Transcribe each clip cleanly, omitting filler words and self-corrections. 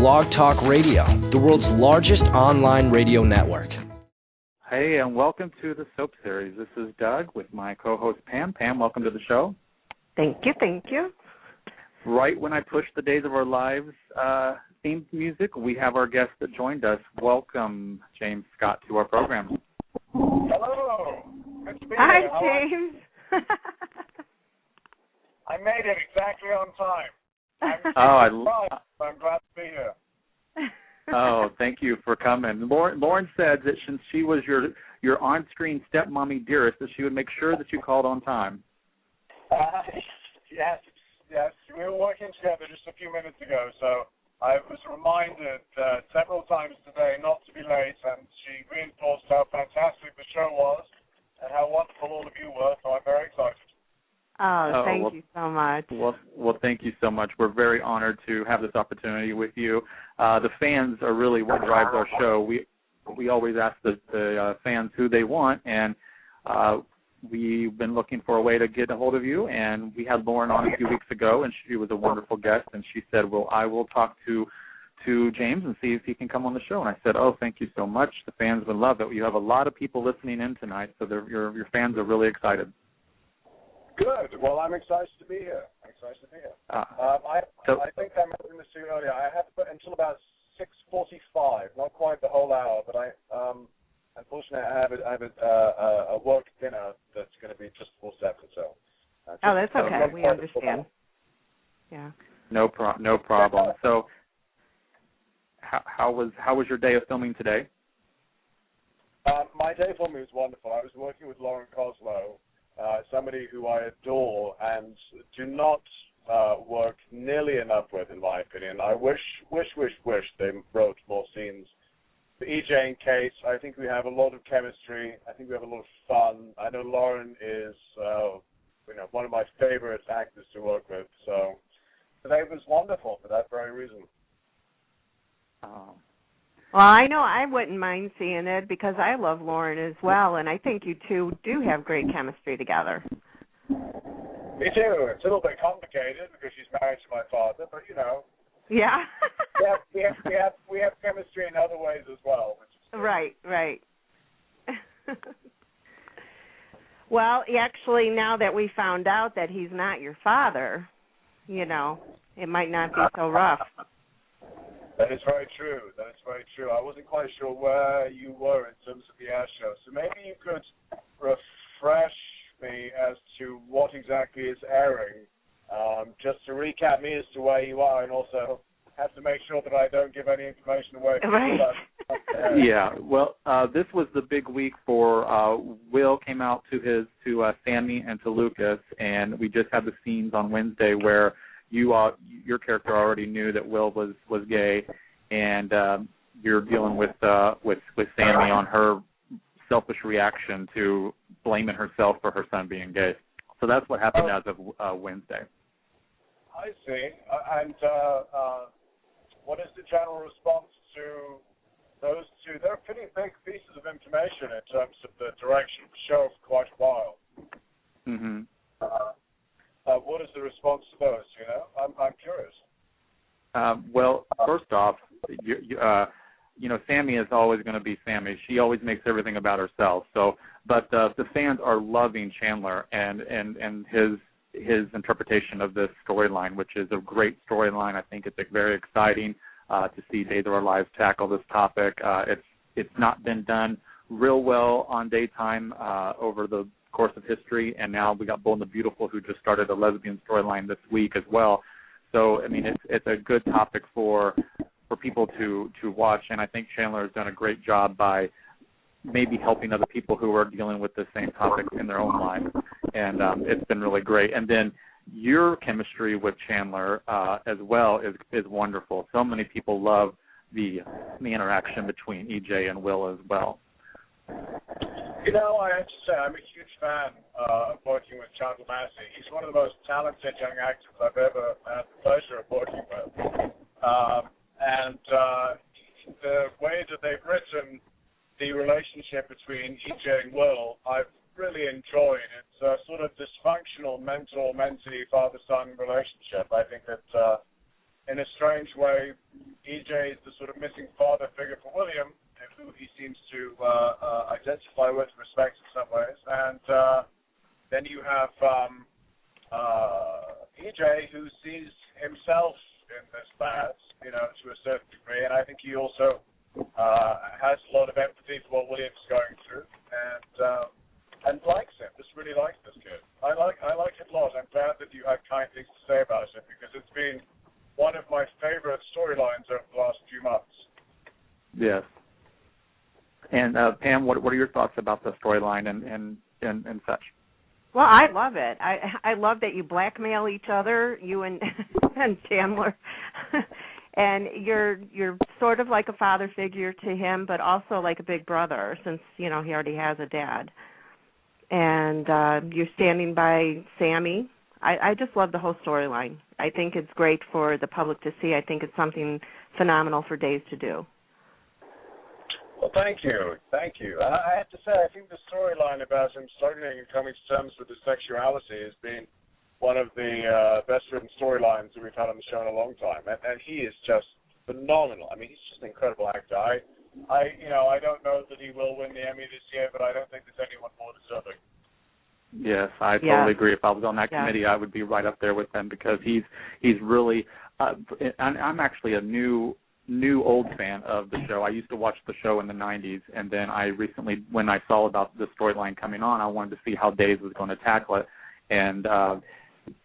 BlogTalkRadio, the world's largest online radio network. Hey, and welcome to the Soap Series. This is Doug with my co-host Pam. Pam, welcome to the show. Thank you. Right when I push the Days of Our Lives theme music, we have our guest that joined us. Welcome, James Scott, to our program. Hello. Good to be Hi, here. James. I made it exactly on time. I'm glad to be here. Oh, thank you for coming. Lauren said that since she was your on-screen stepmommy dearest, that she would make sure that you called on time. Yes. We were working together just a few minutes ago, so I was reminded several times today not to be late, and she reinforced how fantastic the show was and how wonderful all of you were, so I'm very excited. Thank you so much. Well, thank you so much. We're very honored to have this opportunity with you. The fans are really what drives our show. We always ask the fans who they want, and we've been looking for a way to get a hold of you, and we had Lauren on a few weeks ago, and she was a wonderful guest, and she said, well, I will talk to James and see if he can come on the show. And I said, oh, thank you so much. The fans would love it. You have a lot of people listening in tonight, so your fans are really excited. Good. Well, I'm excited to be here. I think I mentioned this to you earlier. I have to put until about 6:45, not quite the whole hour, but unfortunately I have a work dinner that's going to be just before 7. So. That's okay. We understand. Yeah. No problem. So, how was your day of filming today? My day of filming was wonderful. I was working with Lauren Koslow, somebody who I adore and do not work nearly enough with, in my opinion. I wish they wrote more scenes. For EJ and Kate, I think we have a lot of chemistry. I think we have a lot of fun. I know Lauren is, one of my favorite actors to work with. So today was wonderful for that very reason. Well, I know I wouldn't mind seeing it because I love Lauren as well, and I think you two do have great chemistry together. Me too. It's a little bit complicated because she's married to my father, but Yeah. we have chemistry in other ways as well. Right. Well, actually, now that we found out that he's not your father, it might not be so rough. That is very true. I wasn't quite sure where you were in terms of the air show, so maybe you could refresh me as to what exactly is airing, just to recap me as to where you are, and also have to make sure that I don't give any information away. Right. Yeah. Well, this was the big week for Will came out to Sammy and to Lucas, and we just had the scenes on Wednesday where your character already knew that Will was gay, and you're dealing with Sammy on her selfish reaction to blaming herself for her son being gay. So that's what happened as of Wednesday. I see. And what is the general response to those two? They're pretty big pieces of information in terms of the direction of the show for quite a while. Mm-hmm. What is the response to those? I'm curious. Well, first off, Sammy is always going to be Sammy. She always makes everything about herself. So, but the fans are loving Chandler and his interpretation of this storyline, which is a great storyline. I think it's very exciting to see Days of Our Lives tackle this topic. It's not been done real well on daytime over the course of history, and now we got Bold and the Beautiful, who just started a lesbian storyline this week as well. So, I mean, it's a good topic for people to watch, and I think Chandler has done a great job by maybe helping other people who are dealing with the same topics in their own lives, and it's been really great. And then your chemistry with Chandler as well is wonderful. So many people love the interaction between EJ and Will as well. I have to say, I'm a huge fan of working with Chandler Massey. He's one of the most talented young actors I've ever had the pleasure of working with. And the way that they've written the relationship between EJ and Will, I've really enjoyed. It's a sort of dysfunctional mentor-mentee, father-son relationship. I think that in a strange way, EJ is the sort of missing father figure for William, who he seems to identify with, respect in some ways. And then you have EJ, who sees himself in this bad, to a certain degree. And I think he also has a lot of empathy for what William's going through, and likes him. Just really likes this kid. I like it a lot. I'm glad that you had kind things to say about it, because it's been one of my favorite storylines over the last few months. Yes. And Pam, what are your thoughts about the storyline and such? Well, I love it. I love that you blackmail each other, you and and Chandler, and you're sort of like a father figure to him, but also like a big brother, since he already has a dad. And you're standing by Sammy. I just love the whole storyline. I think it's great for the public to see. I think it's something phenomenal for Days to do. Well, thank you. And I have to say, I think the storyline about him struggling and coming to terms with his sexuality has been one of the best-written storylines that we've had on the show in a long time. And he is just phenomenal. I mean, he's just an incredible actor. I don't know that he will win the Emmy this year, but I don't think there's anyone more deserving. Yes, I totally agree. If I was on that committee, I would be right up there with them, because he's really. I'm actually a new old fan of the show. I used to watch the show in the 90s, and then I recently, when I saw about the storyline coming on, I wanted to see how Days was going to tackle it. And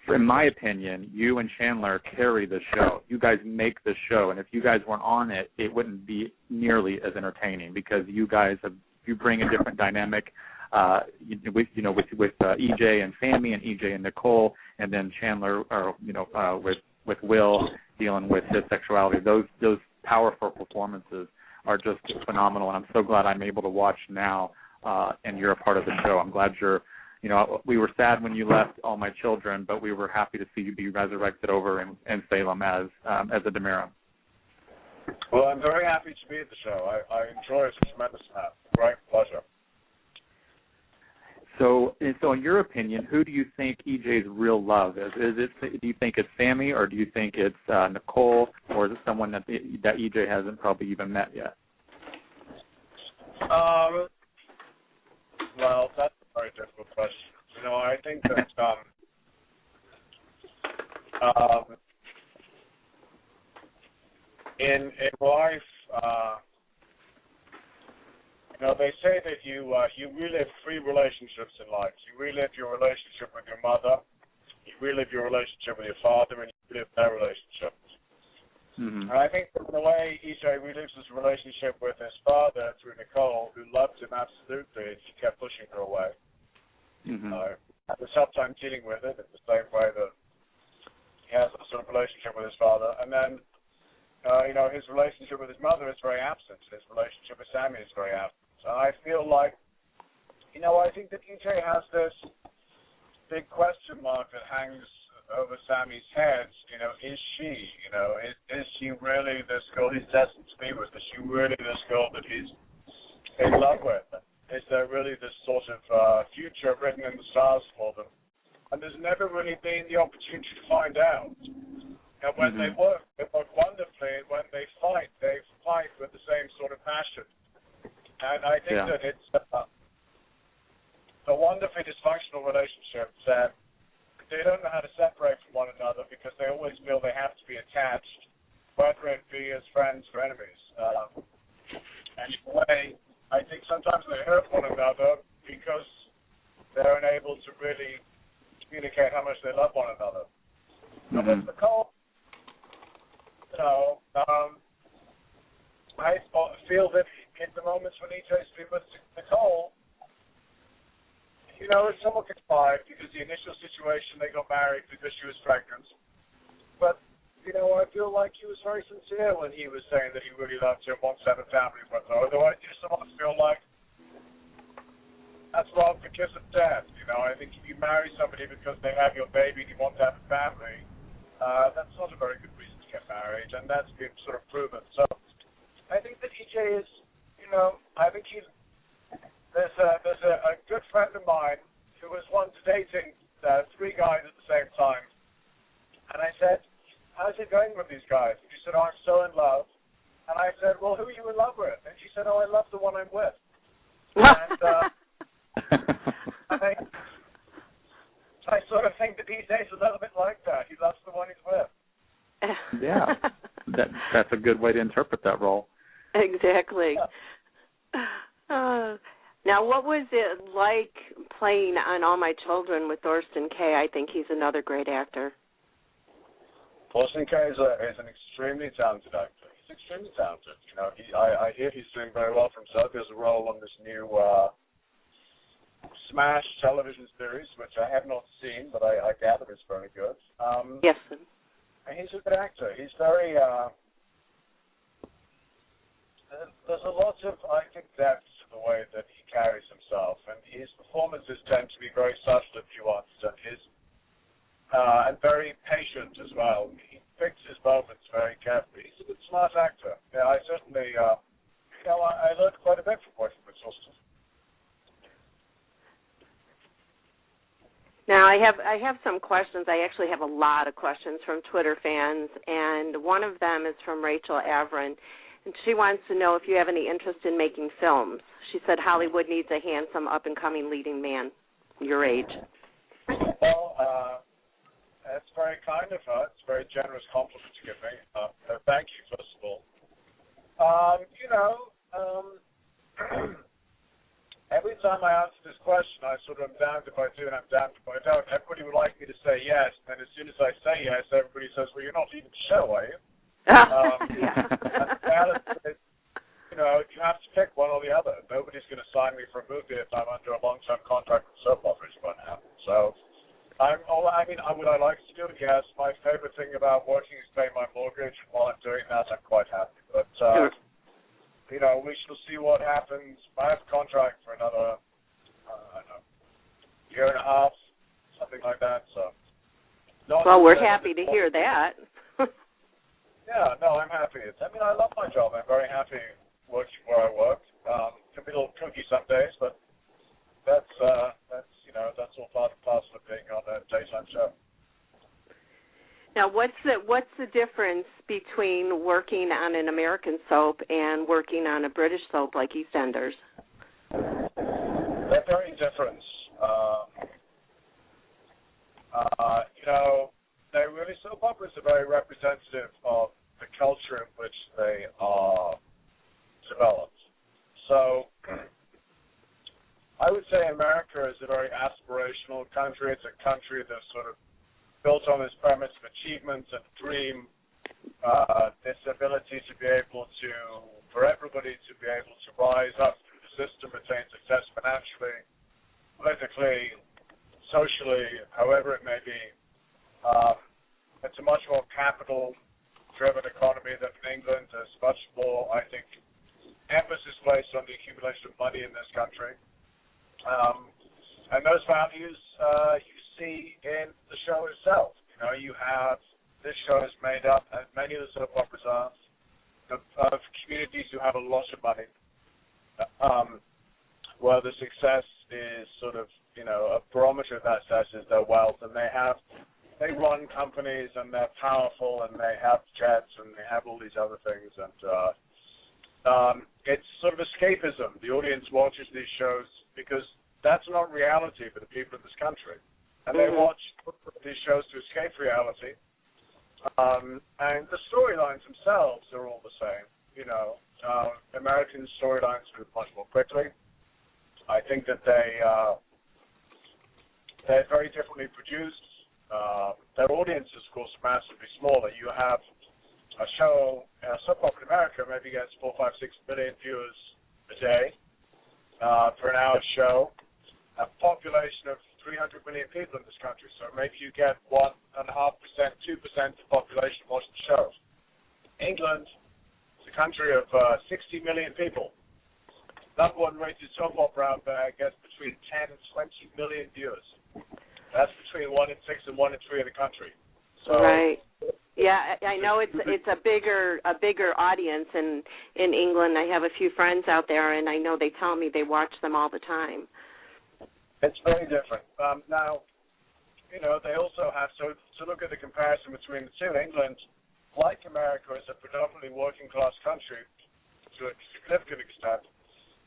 in my opinion, you and Chandler carry the show. You guys make the show, and if you guys weren't on it, it wouldn't be nearly as entertaining, because you bring a different dynamic. With EJ and Sammy, and EJ and Nicole, and then Chandler, with Will dealing with his sexuality. Those powerful performances are just phenomenal, and I'm so glad I'm able to watch now, and you're a part of the show. I'm glad we were sad when you left All My Children, but we were happy to see you be resurrected over in Salem as a Dimera. Well, I'm very happy to be at the show. I enjoy it a tremendous amount. Great pleasure. So in your opinion, who do you think EJ's real love is? Do you think it's Sammy, or do you think it's Nicole, or is it someone that EJ hasn't probably even met yet? Well, that's a very difficult question. I think that in life, they say that you relive 3 relationships in life. You relive your relationship with your mother, you relive your relationship with your father, and you relive their relationship. Mm-hmm. And I think that the way EJ relives his relationship with his father through Nicole, who loved him absolutely, and she kept pushing her away. Mm-hmm. Had a tough time dealing with it in the same way that he has a sort of relationship with his father. And then, his relationship with his mother is very absent. His relationship with Sammy is very absent. And I feel like, I think that EJ has this big question mark that hangs over Sammy's head. Is she, is she really this girl he's destined to be with? Is she really this girl that he's in love with? Is there really this sort of future written in the stars for them? And there's never really been the opportunity to find out. And when they work wonderfully. And when they fight with the same sort of passion. And I think that it's a wonderfully dysfunctional relationship that they don't know how to separate from one another, because they always feel they have to be attached, whether it be as friends or enemies. And in a way, I think sometimes they hurt one another because they're unable to really communicate how much they love one another. Mm-hmm. And with Nicole, I feel that in the moments when EJ's been with Nicole, it's somewhat contrived, because the initial situation, they got married because she was pregnant. But, I feel like he was very sincere when he was saying that he really loved her and wants to have a family with her. Although I do somewhat feel like that's wrong for kiss of death. I think if you marry somebody because they have your baby and you want to have a family, that's not a very good reason to get married, and that's been sort of proven. So I think that EJ is, I think there's a good friend of mine who was once dating 3 guys at the same time, and I said, how's it going with these guys? And she said, oh, I'm so in love. And I said, well, who are you in love with? And she said, oh, I love the one I'm with. And I sort of think that these days a little bit like that. He loves the one he's with. Yeah, that's a good way to interpret that role. Exactly. Now, what was it like playing on All My Children with Thorsten Kaye? I think he's another great actor. Thorsten Kaye is an extremely talented actor. He's extremely talented. You know, I hear he's doing very well for himself. He has a role on this new Smash television series, which I have not seen, but I gather is very good. Yes. He's a good actor. He's very, there's a lot of, I think, depth to the way that he carries himself, and his performances tend to be very subtle and nuanced, and very patient as well. He picks his moments very carefully. He's a good, smart actor. Yeah, I certainly, I learned quite a bit from working with Thorsten. Now, I have some questions. I actually have a lot of questions from Twitter fans, and one of them is from Rachel Averin, and she wants to know if you have any interest in making films. She said Hollywood needs a handsome, up-and-coming leading man your age. Well, that's very kind of her. It's a very generous compliment to give me. Thank you, first of all. Every time I answer this question, I sort of am damned if I do and I'm damned if I don't. Everybody would like me to say yes, and then as soon as I say yes, everybody says, well, you're not leaving the show, are you? You have to pick one or the other. Nobody's going to sign me for a movie if I'm under a long-term contract with soap operas by now. So, would I like to do it? Yes. My favorite thing about working is paying my mortgage, and while I'm doing that, I'm quite happy. But, we shall see what happens. I have a contract for another, year and a half, something like that. So, well, we're happy to hear that. Yeah, no, I'm happy. I love my job. I'm very happy working where I work. Can be a little kooky some days, but that's all part and parcel of being on a daytime show. Now, what's the difference between working on an American soap and working on a British soap like EastEnders? They're very different. Soap operas are very representative of the culture in which they are developed. So, I would say America is a very aspirational country. It's a country that's sort of built on this premise of achievement and dream, this ability to be able to, for everybody to be able to rise up through the system, attain success financially, politically, socially, however it may be. It's a much more capital-driven economy than in England. There's much more, I think, emphasis placed on the accumulation of money in this country. And those values you see in the show itself. You have, this show is made up, as many of the soap operas are, of communities who have a lot of money, where the success is sort of, a barometer of that success is their wealth, and they run companies, and they're powerful, and they have jets, and they have all these other things, and it's sort of escapism. The audience watches these shows because that's not reality for the people of this country. And they watch these shows to escape reality. And the storylines themselves are all the same. American storylines move much more quickly. I think that they're very differently produced. Their audience is, of course, massively smaller. You have a show, soap opera in America maybe gets 4, 5, 6 million viewers a day for an hour show. A population of 300 million people in this country, so maybe you get 1.5%, 2% of the population watching the show. England is a country of 60 million people. Number one rated soap opera out there gets between 10 and 20 million viewers. That's between 1 in 6 and 1 in 3 in the country. So, right. Yeah, I know it's a bigger audience in England. I have a few friends out there, and I know they tell me they watch them all the time. It's very different. Now, they also have, so to look at the comparison between the two, England, like America, is a predominantly working-class country to a significant extent,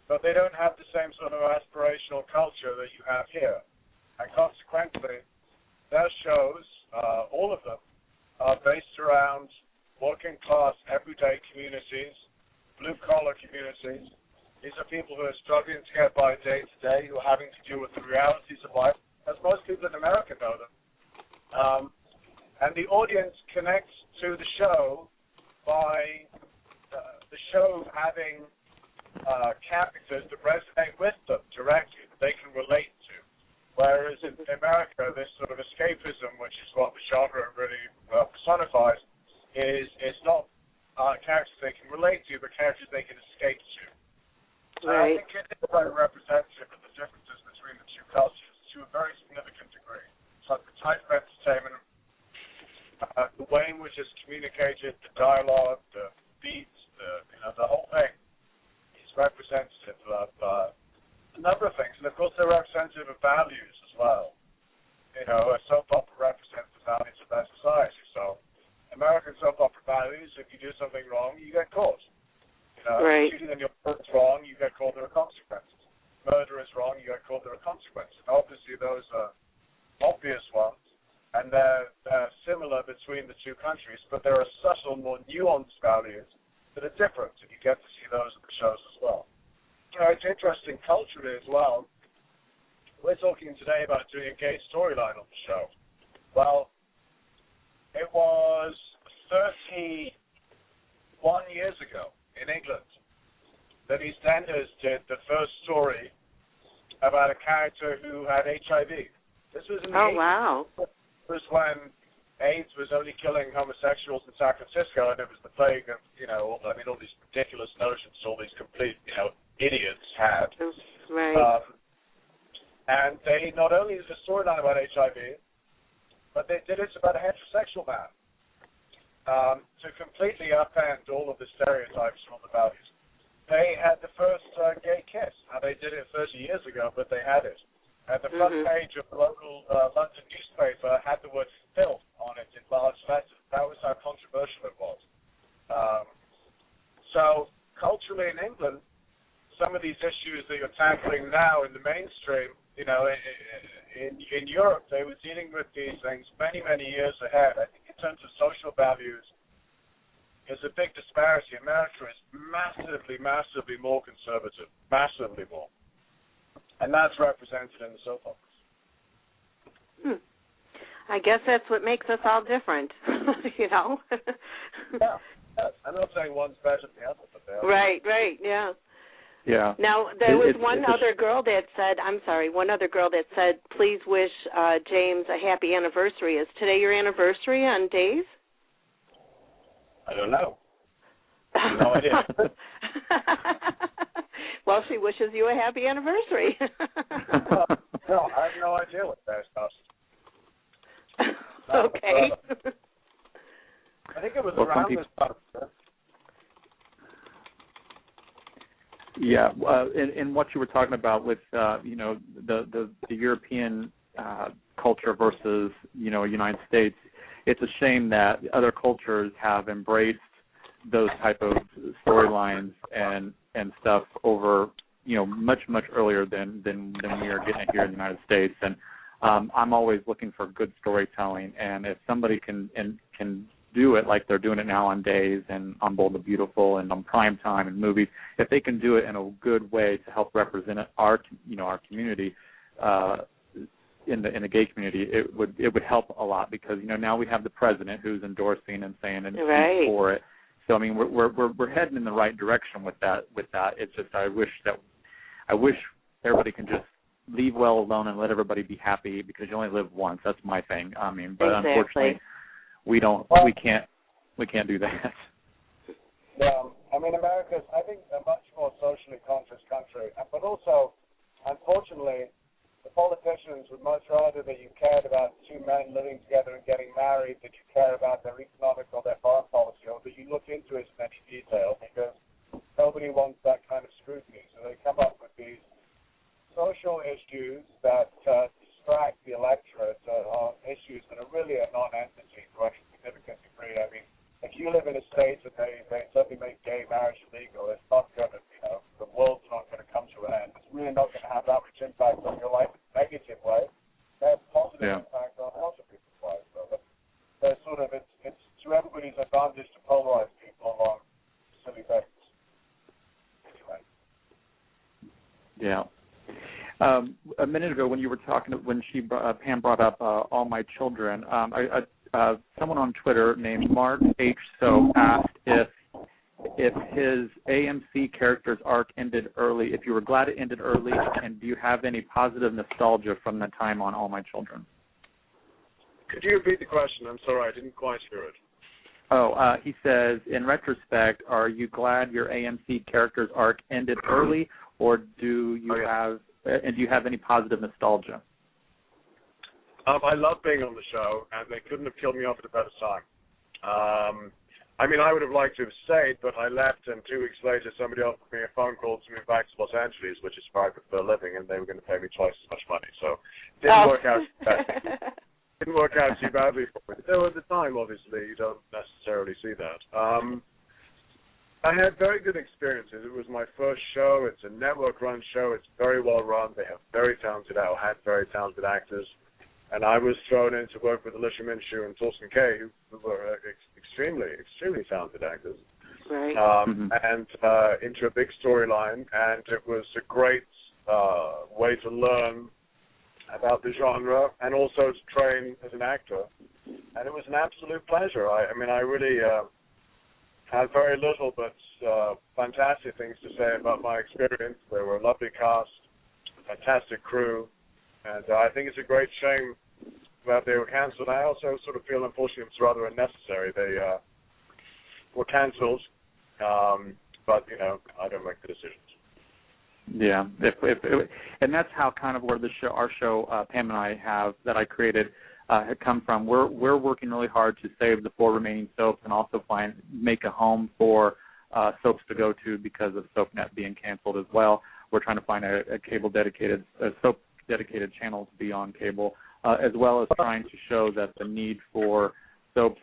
but they don't have the same sort of aspirational culture that you have here. And consequently, their shows, all of them, are based around working-class, everyday communities, blue-collar communities. These are people who are struggling to get by day to day, who are having to deal with the realities of life, as most people in America know them. And the audience connects to the show by the show having characters that resonate with them directly, that they can relate to. Whereas in America, this sort of escapism, which is what the genre really personifies, is not characters they can relate to, but characters they can escape to. Right. I think it is very representative of the differences between the two cultures to a very significant degree. So the type of entertainment, the way in which it's communicated, the dialogue, the beats, the whole thing is representative of a number of things. And of course, they're representative of values as well. A soap opera represents the values of their society. So American soap opera values, if you do something wrong, you get caught. Right. Shooting on your foot is wrong, you get caught, there are consequences. Murder is wrong, you get caught, there are consequences. Obviously, those are obvious ones, and they're similar between the two countries, but there are subtle, more nuanced values that are different, and you get to see those at the shows as well. It's interesting culturally as well. We're talking today about doing a gay storyline on the show. Well, it was 31 years ago in England that EastEnders did the first story about a character who had HIV. This was in the 80s. Wow. It was when AIDS was only killing homosexuals in San Francisco, and it was the plague of, all these ridiculous notions all these complete, idiots had. Right. And they not only did a storyline about HIV, but they did it about a heterosexual man. To completely upend all of the stereotypes and all the values. They had the first gay kiss. Now, they did it 30 years ago, but they had it. And the front page of the local London newspaper had the word filth on it in large letters. That was how controversial it was. So, culturally in England, some of these issues that you're tackling now in the mainstream, in Europe, they were dealing with these things many, many years ahead. I think in terms of social values, there's a big disparity. America is massively, massively more conservative, massively more. And that's represented in the soap operas. I guess that's what makes us all different, Yeah. I'm not saying one's better than the other, but they are. Right, yeah. Yeah. Now, there was one other girl that said, please wish James a happy anniversary. Is today your anniversary on Days? I don't know. No idea. Well, she wishes you a happy anniversary. No, I have no idea what that stuff. Okay. I think it was around this time. Yeah, and what you were talking about with the European culture versus United States, it's a shame that other cultures have embraced those type of storylines and stuff over much earlier than we are getting it here in the United States. And I'm always looking for good storytelling, and if somebody can do it like they're doing it now on Days and on Bold and Beautiful and on Primetime and movies, if they can do it in a good way to help represent our community in the gay community, it would help a lot, because now we have the president who's endorsing and saying and right. for it. So I mean we're heading in the right direction with that. It's just I wish everybody can just leave well alone and let everybody be happy, because you only live once. That's my thing. I mean, but exactly. Unfortunately we can't do that. Yeah, I mean, America's, I think, a much more socially conscious country, but also, unfortunately, the politicians would much rather that you cared about two men living together and getting married, that you care about their economic or their foreign policy, or that you look into it in any detail, because nobody wants that kind of scrutiny. So they come up with these social issues that distract the electorate on issues that are really a non-entity to any significant degree. I mean, if you live in a state and they suddenly make gay marriage illegal, it's not going to, the world's not going to come to an end. It's really not going to have that much impact on your life in a negative way. They have positive impact on lots of people's lives. So they're sort of, it's to everybody's advantage to polarize people along silly things. Anyway. Yeah. A minute ago, when you were talking, when Pam brought up All My Children, someone on Twitter named Mark H. So asked if his AMC character's arc ended early, if you were glad it ended early, and do you have any positive nostalgia from the time on All My Children? Could you repeat the question? I'm sorry, I didn't quite hear it. Oh, he says, in retrospect, are you glad your AMC character's arc ended early, or do you have any positive nostalgia? I love being on the show, and they couldn't have killed me off at a better time. I mean, I would have liked to have stayed, but I left, and 2 weeks later, somebody offered me a phone call to move back to Los Angeles, which is where I prefer living, and they were going to pay me twice as much money. So it didn't work out too badly. Didn't work out too badly for me. Though at the time, obviously, you don't necessarily see that. I had very good experiences. It was my first show. It's a network-run show. It's very well run. They have very talented actors. And I was thrown in to work with Alicia Minshew and Torsten Kay, who were extremely talented actors. Right. And into a big storyline. And it was a great way to learn about the genre and also to train as an actor. And it was an absolute pleasure. I mean, I really had very little but fantastic things to say about my experience. There were a lovely cast, fantastic crew. And I think it's a great shame that they were cancelled. I also sort of feel, unfortunately, it's rather unnecessary. They were cancelled, but, I don't make the decisions. Yeah, and that's how kind of where our show, Pam and I have, that I created, had come from. We're working really hard to save the 4 remaining soaps and also make a home for soaps to go to because of SoapNet being canceled as well. We're trying to find a soap dedicated channel to be on cable, as well as trying to show that the need for soaps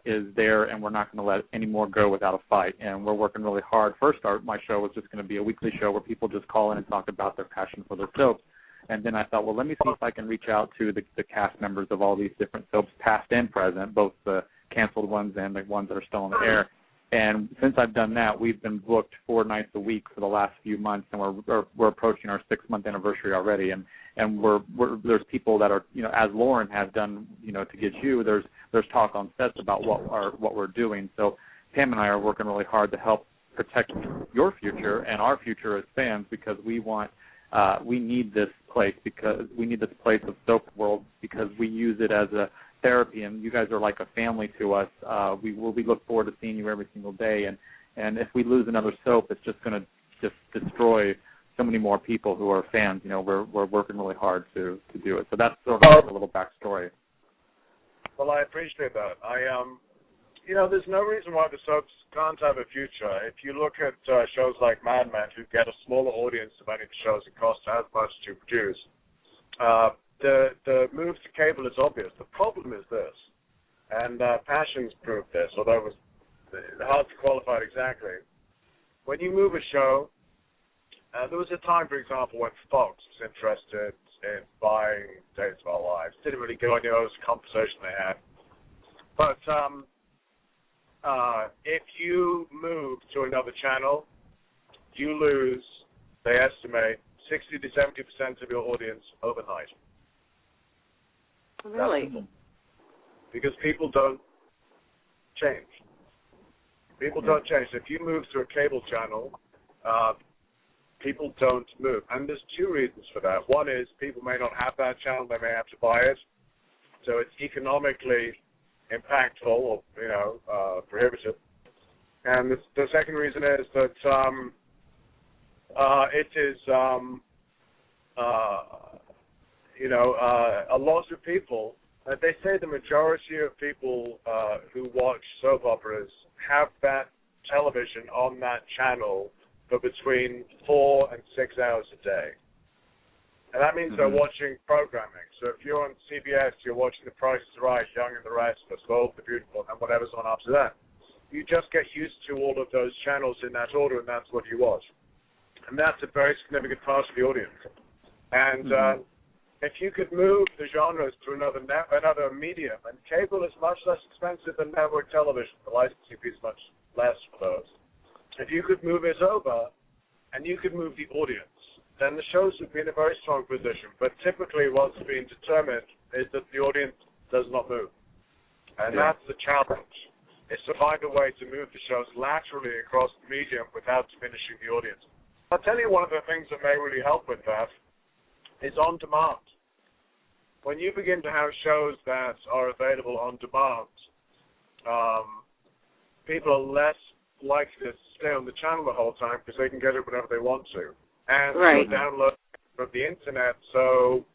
is there, and we're not going to let any more go without a fight. And we're working really hard. First, my show was just going to be a weekly show where people just call in and talk about their passion for their soaps. And then I thought, well, let me see if I can reach out to the cast members of all these different soaps, past and present, both the canceled ones and the ones that are still on the air. And since I've done that, we've been booked 4 nights a week for the last few months, and we're approaching our 6-month anniversary already. And there's people that are, as Lauren has done, to get you. There's talk on sets about what we're doing. So Pam and I are working really hard to help protect your future and our future as fans, because we need this place of Soap World, because we use it as a therapy, and you guys are like a family to us. We look forward to seeing you every single day, and if we lose another soap, it's just going to just destroy so many more people who are fans. We're working really hard to do it. So that's sort of a little backstory. Well, I appreciate that. There's no reason why the soaps can't have a future. If you look at shows like Mad Men, who get a smaller audience of any of the shows it costs as much to produce, the move to cable is obvious. The problem is this, and Passion's proved this, although it was hard to qualify it exactly. When you move a show, there was a time, for example, when Fox was interested in buying Days of Our Lives. Didn't really go anywhere. It was a conversation they had. But if you move to another channel, you lose, they estimate, 60 to 70% of your audience overnight. Really? Because people don't change. People don't change. If you move to a cable channel, people don't move. And there's 2 reasons for that. One is people may not have that channel. They may have to buy it. So it's economically impactful or, prohibitive. And the second reason is that it is, a lot of people, they say the majority of people who watch soap operas have that television on that channel for between 4 and 6 hours a day. And that means they're watching programming. So if you're on CBS, you're watching The Price is Right, Young and the Restless, Bold, the Beautiful, and whatever's on after that. You just get used to all of those channels in that order, and that's what you watch. And that's a very significant part of the audience. And if you could move the genres to another medium, and cable is much less expensive than network television, the licensing fee is much less for those. If you could move it over, and you could move the audience, then the shows would be in a very strong position. But typically what's being determined is that the audience does not move. And that's the challenge, is to find a way to move the shows laterally across the medium without diminishing the audience. I'll tell you one of the things that may really help with that is on demand. When you begin to have shows that are available on demand, people are less likely to stay on the channel the whole time because they can get it whenever they want to. And download from the internet, so,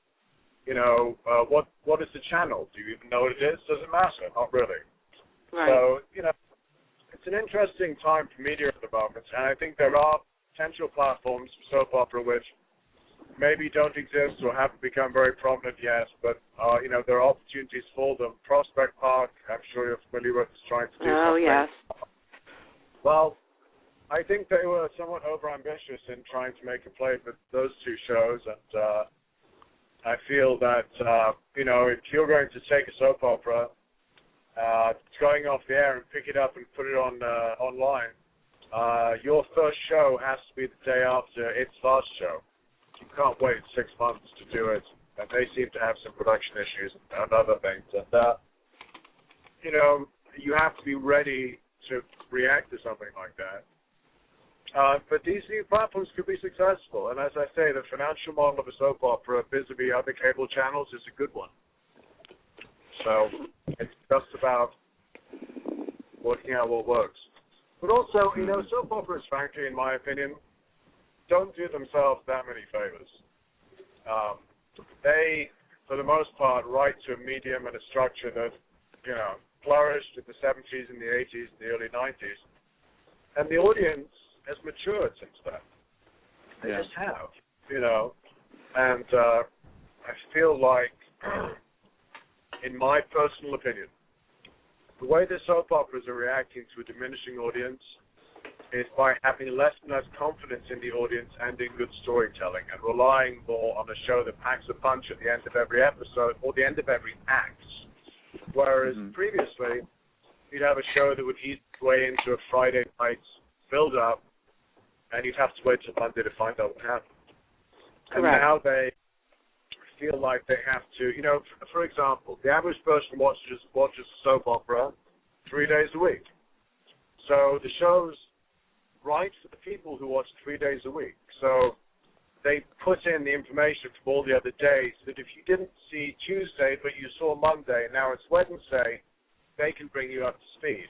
what is the channel? Do you even know what it is? Does it matter? Not really. Right. So, it's an interesting time for media at the moment, and I think there are potential platforms for soap opera which maybe don't exist or haven't become very prominent yet, but, there are opportunities for them. Prospect Park, I'm sure you're familiar with, is trying to do something. Oh, yes. Well, I think they were somewhat overambitious in trying to make a play with those two shows, and I feel that, if you're going to take a soap opera, it's going off the air and pick it up and put it on online, your first show has to be the day after its last show. You can't wait 6 months to do it, and they seem to have some production issues and other things, and, you have to be ready to react to something like that. But these new platforms could be successful, and as I say, the financial model of a soap opera vis-a-vis other cable channels is a good one. So it's just about working out what works. But also, soap operas, frankly, in my opinion, don't do themselves that many favors. They, for the most part, write to a medium and a structure that, flourished in the 70s and the 80s and the early 90s. And the audience has matured since then. They just have, And I feel like, in my personal opinion, the way the soap operas are reacting to a diminishing audience is by having less and less confidence in the audience and in good storytelling, and relying more on a show that packs a punch at the end of every episode or the end of every act. Whereas previously, you'd have a show that would eat its way into a Friday night build-up, and you'd have to wait till Monday to find out what happened. And now they feel like they have to, for example, the average person watches a soap opera 3 days a week. So the show's right for the people who watch 3 days a week. So they put in the information from all the other days that if you didn't see Tuesday but you saw Monday and now it's Wednesday, they can bring you up to speed.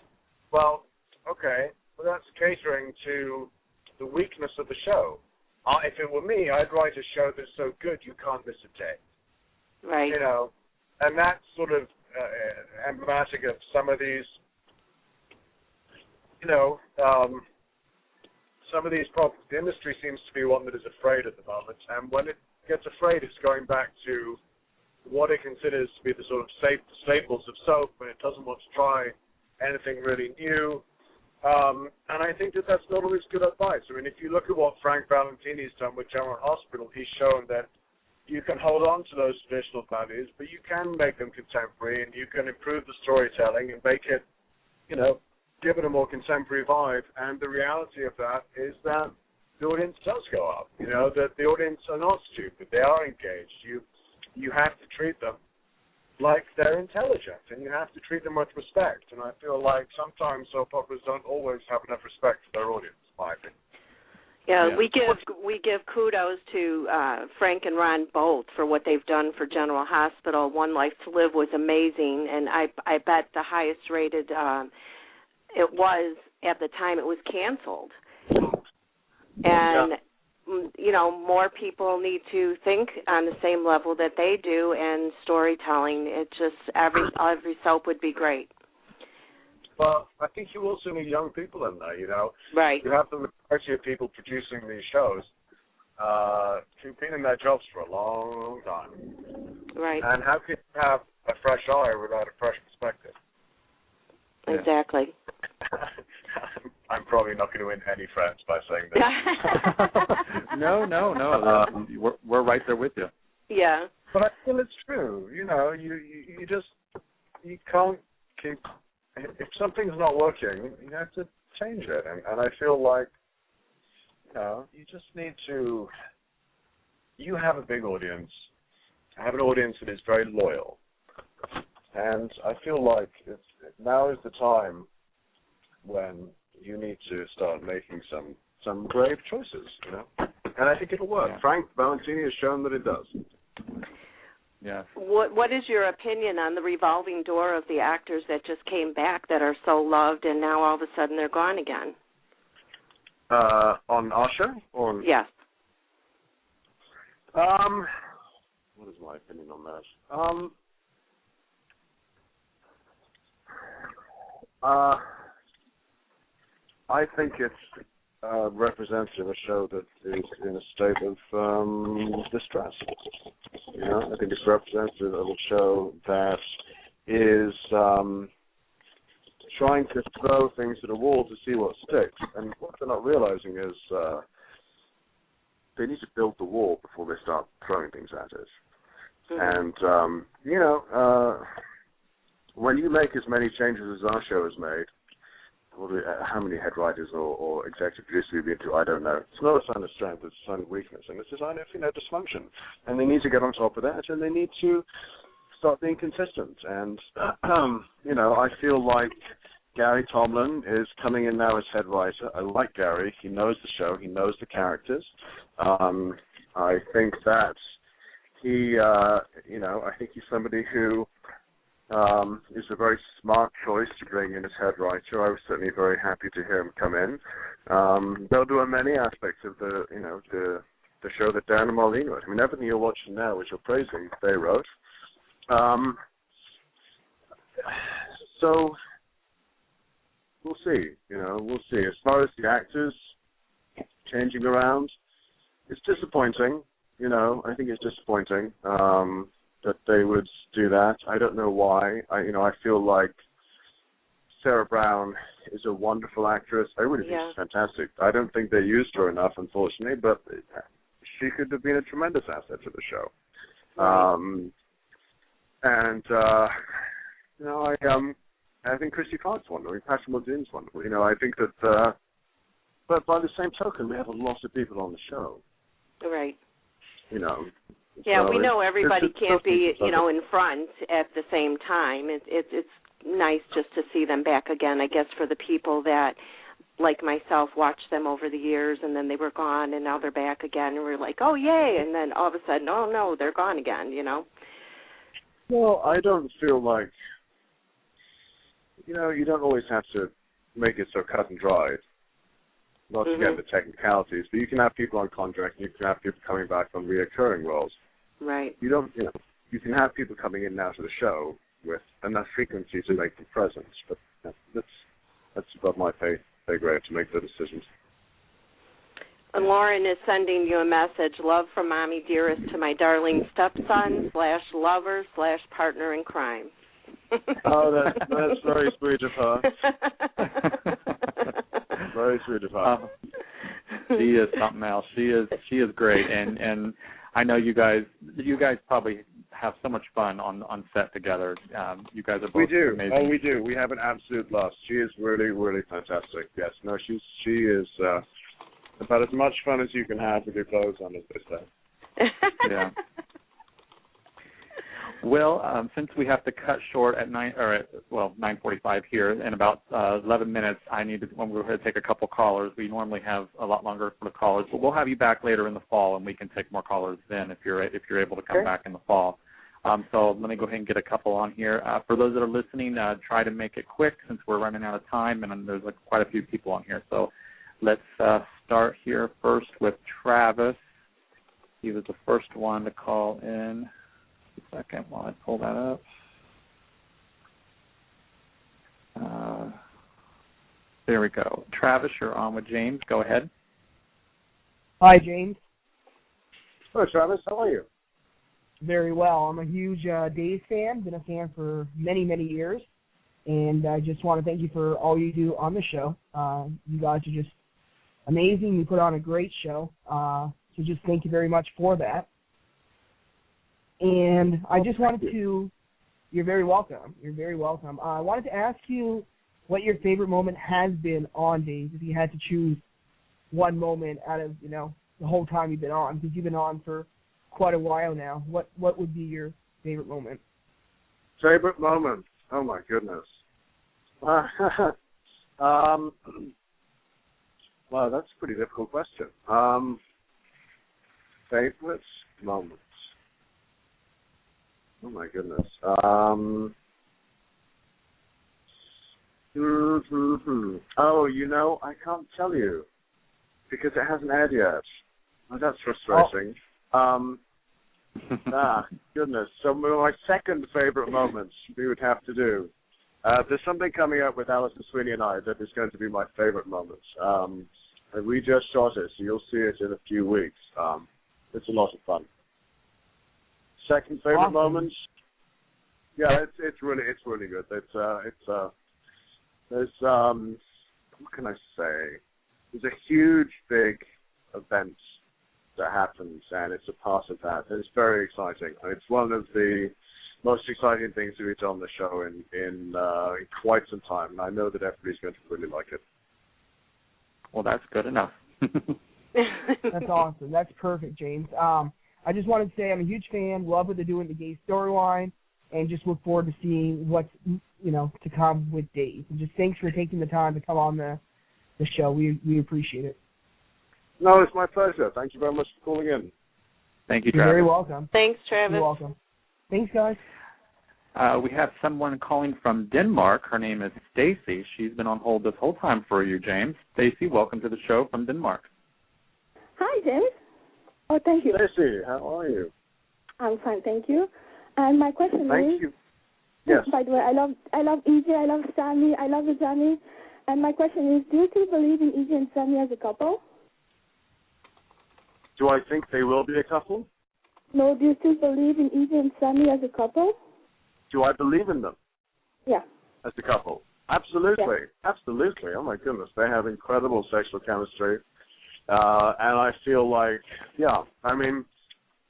Well, okay, that's catering to the weakness of the show. If it were me, I'd write a show that's so good you can't miss a day. Right. And that's sort of emblematic of some of these, some of these problems. The industry seems to be one that is afraid at the moment, and when it gets afraid, it's going back to what it considers to be the sort of staples of soap, and it doesn't want to try anything really new. And I think that that's not always good advice. I mean, if you look at what Frank Valentini's done with General Hospital, he's shown that you can hold on to those traditional values, but you can make them contemporary, and you can improve the storytelling and make it, give it a more contemporary vibe. And the reality of that is that the audience does go up, that the audience are not stupid. They are engaged. You have to treat them like they're intelligent, and you have to treat them with respect. And I feel like sometimes soap operas don't always have enough respect for their audience, in my opinion. Yeah, we give kudos to Frank and Ron both for what they've done for General Hospital. One Life to Live was amazing, and I bet the highest rated it was at the time it was canceled. And more people need to think on the same level that they do, and storytelling. It just every soap would be great. Well, I think you also need young people in there, Right. You have the majority of people producing these shows who've been in their jobs for a long time. Right. And how can you have a fresh eye without a fresh perspective? Exactly. I'm probably not going to win any friends by saying this. No. We're right there with you. Yeah. But I feel it's true. You know, you can't keep. If something's not working, you have to change it. And I feel like, you know, you just need to. You have a big audience. I have an audience that is very loyal, and I feel like now is the time when you need to start making some brave choices, you know. And I think it'll work. Yeah. Frank Valentini has shown that it does. Yeah. What is your opinion on the revolving door of the actors that just came back that are so loved and now all of a sudden they're gone again? On our show? Yes. What is my opinion on that? I think it's representative of a show that is in a state of distress. You know, I think it's representative of a show that is trying to throw things at a wall to see what sticks. And what they're not realizing is they need to build the wall before they start throwing things at it. Mm-hmm. And, you know, when you make as many changes as our show has made, how many head writers or executive producers we've been through, I don't know. It's not a sign of strength, it's a sign of weakness, and it's a sign of, you know, dysfunction. And they need to get on top of that, and they need to start being consistent. And, you know, I feel like Gary Tomlin is coming in now as head writer. I like Gary. He knows the show. He knows the characters. I think that he, you know, I think he's somebody who is a very smart choice to bring in as head writer. I was certainly very happy to hear him come in. They'll do many aspects of the, you know, the show that Dan and Marlene wrote. I mean, everything you're watching now, which you're praising, they wrote. So we'll see. You know, we'll see. As far as the actors changing around, it's disappointing. You know, I think it's disappointing. That they would do that. I don't know why. I feel like Sarah Brown is a wonderful actress. I really think she's fantastic. I don't think they used her enough, unfortunately, but she could have been a tremendous asset to the show. And you know, I think Christy Clark's wonderful. I mean, Patrick Muldoon's wonderful. You know, I think that, but by the same token, we have a lot of people on the show. Right. You know. Yeah, so we know everybody can't be, you know, it. in front at the same time. It's nice just to see them back again, I guess, for the people that, like myself, watched them over the years, and then they were gone, and now they're back again, and we're like, oh, yay, and then all of a sudden, oh, no, they're gone again, you know? Well, I don't feel like, you know, you don't always have to make it so cut and dried. Not to get into technicalities, but you can have people on contract, and you can have people coming back on reoccurring roles. Right. You don't, you know, you can have people coming in now to the show with enough frequency to make them present, but that's above my pay grade to make the decisions. And Lauren is sending you a message. Love from Mommy Dearest to my darling stepson / lover / partner in crime. Oh, that's very sweet of her. Very sweet of her. She is something else. She is great, and I know you guys probably have so much fun on set together. You guys are both amazing. Oh, we do. We have an absolute blast. She is really, really fantastic. Yes, no, she is about as much fun as you can have with your clothes on, as they say. Yeah. Well, since we have to cut short at 9:45 here, in about 11 minutes, when we're going to take a couple callers. We normally have a lot longer for the callers, but we'll have you back later in the fall, and we can take more callers then if you're able to come back in the fall. So let me go ahead and get a couple on here. For those that are listening, try to make it quick since we're running out of time, and there's quite a few people on here. So let's start here first with Travis. He was the first one to call in. A second while I pull that up. There we go. Travis, you're on with James. Go ahead. Hi, James. Hello, Travis. How are you? Very well. I'm a huge Days fan. Been a fan for many, many years. And I just want to thank you for all you do on the show. You guys are just amazing. You put on a great show. So just thank you very much for that. And I just wanted to, you're very welcome. You're very welcome. I wanted to ask you what your favorite moment has been on Days, if you had to choose one moment out of, the whole time you've been on, because you've been on for quite a while now. What would be your favorite moment? Favorite moment? Oh, my goodness. Well, that's a pretty difficult question. Favorite moments? Oh, my goodness. Oh, I can't tell you because it hasn't aired yet. Oh, that's frustrating. Goodness. So my second favorite moments we would have to do. There's something coming up with Alison Sweeney and I that is going to be my favorite moments. And we just shot it, so you'll see it in a few weeks. It's a lot of fun. Second favorite awesome. moments? Yeah, it's really good. There's what can I say? There's a huge big event that happens, and it's a part of that. It's very exciting. It's one of the most exciting things we've done on the show in quite some time, and I know that everybody's going to really like it. Well, that's good enough. That's awesome. That's perfect, James. I just wanted to say I'm a huge fan. Love what they're doing with the Gay storyline, and just look forward to seeing what's to come with Days. And just thanks for taking the time to come on the show. We appreciate it. No, it's my pleasure. Thank you very much for calling in. Thank you, You're Travis. very welcome. Thanks, Travis. You're welcome. Thanks, guys. We have someone calling from Denmark. Her name is Stacy. She's been on hold this whole time for you, James. Stacy, welcome to the show from Denmark. Hi, James. Oh, thank you. Stacy, how are you? I'm fine, thank you. And my question is... Thank you. Yes. By the way, I love EJ, I love Sammy, I love Johnny. And my question is, do you still believe in EJ and Sammy as a couple? Do I think they will be a couple? No, do you still believe in EJ and Sammy as a couple? Do I believe in them? Yeah. As a couple? Absolutely. Yeah. Absolutely. Oh, my goodness. They have incredible sexual chemistry. And I feel like,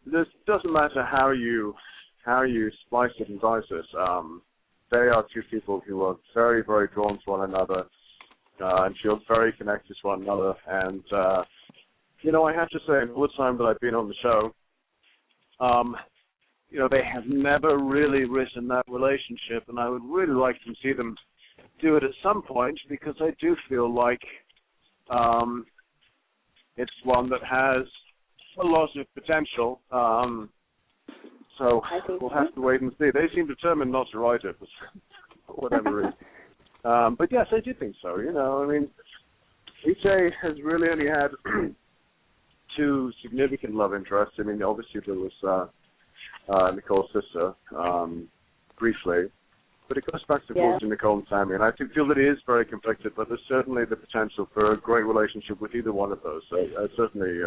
this doesn't matter how you splice it and dice it. They are two people who are very, very drawn to one another and feel very connected to one another. And, I have to say, in all the time that I've been on the show, they have never really written that relationship, and I would really like to see them do it at some point because I do feel like it's one that has a lot of potential. So we'll have to wait and see. They seem determined not to write it for whatever reason. But yes, I do think so. EJ has really only had two significant love interests. Obviously there was Nicole's sister, briefly. But it goes back to Nicole and Sammy, and I feel that it is very conflicted, but there's certainly the potential for a great relationship with either one of those. Certainly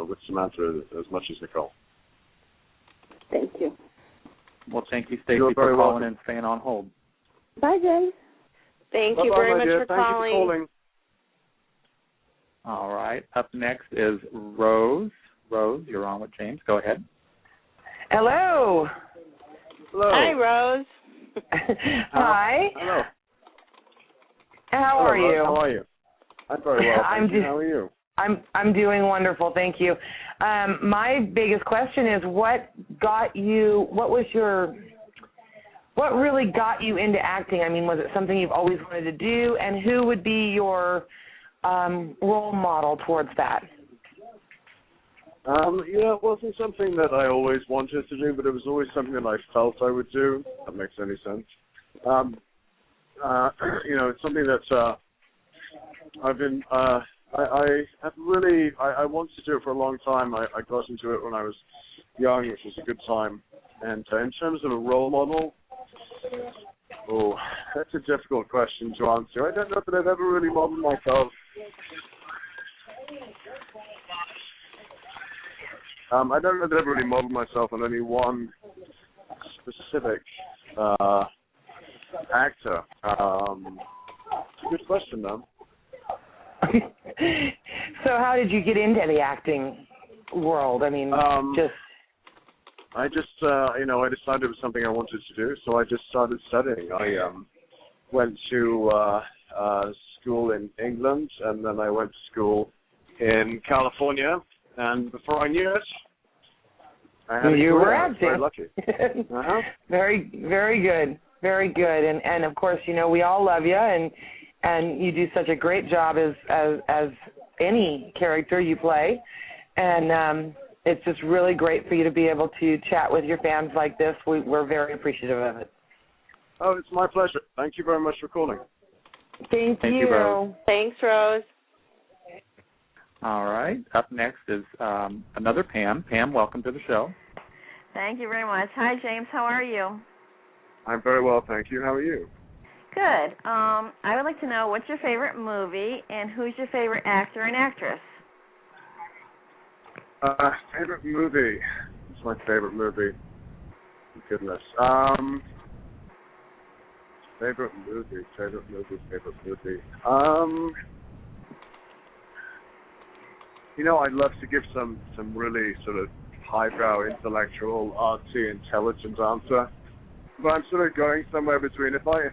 with Samantha as much as Nicole. Thank you. Well, thank you, Stacey, for calling and staying on hold. Bye, James. Thank Bye-bye, you very much dear. for Thank calling. You for calling. All right. Up next is Rose. Rose, you're on with James. Go ahead. Hello. Hello. Hi, Rose. Hi. Hello. How are Rose. you? How are you? I'm very well. Thank you. How are you? I'm doing wonderful, thank you. My biggest question is, what really got you into acting? Was it something you've always wanted to do, and who would be your role model towards that? It wasn't something that I always wanted to do, but it was always something that I felt I would do. If that makes any sense. It's something that I've been. I wanted to do it for a long time. I got into it when I was young, which was a good time. And in terms of a role model, that's a difficult question to answer. I don't know that I've ever really modeled myself I don't know that I've really modeled myself on any one specific actor. It's a good question, though. So how did you get into the acting world? I mean, I decided it was something I wanted to do, so I just started studying. I went to school in England, and then I went to school in California, and before I knew it, I had you were acting. acting. Very lucky. Uh-huh. Very, very good. Very good. And of course, we all love you, and you do such a great job as any character you play. And it's just really great for you to be able to chat with your fans like this. We're very appreciative of it. Oh, it's my pleasure. Thank you very much for calling. Thank you. Rose. Thanks, Rose. All right. Up next is another Pam. Pam, welcome to the show. Thank you very much. Hi, James. How are you? I'm very well, thank you. How are you? Good. I would like to know what's your favorite movie and who's your favorite actor and actress? Favorite movie? What's my favorite movie? Goodness. Favorite movie. I'd love to give some really sort of highbrow, intellectual, artsy, intelligent answer, but I'm sort of going somewhere between. If I'm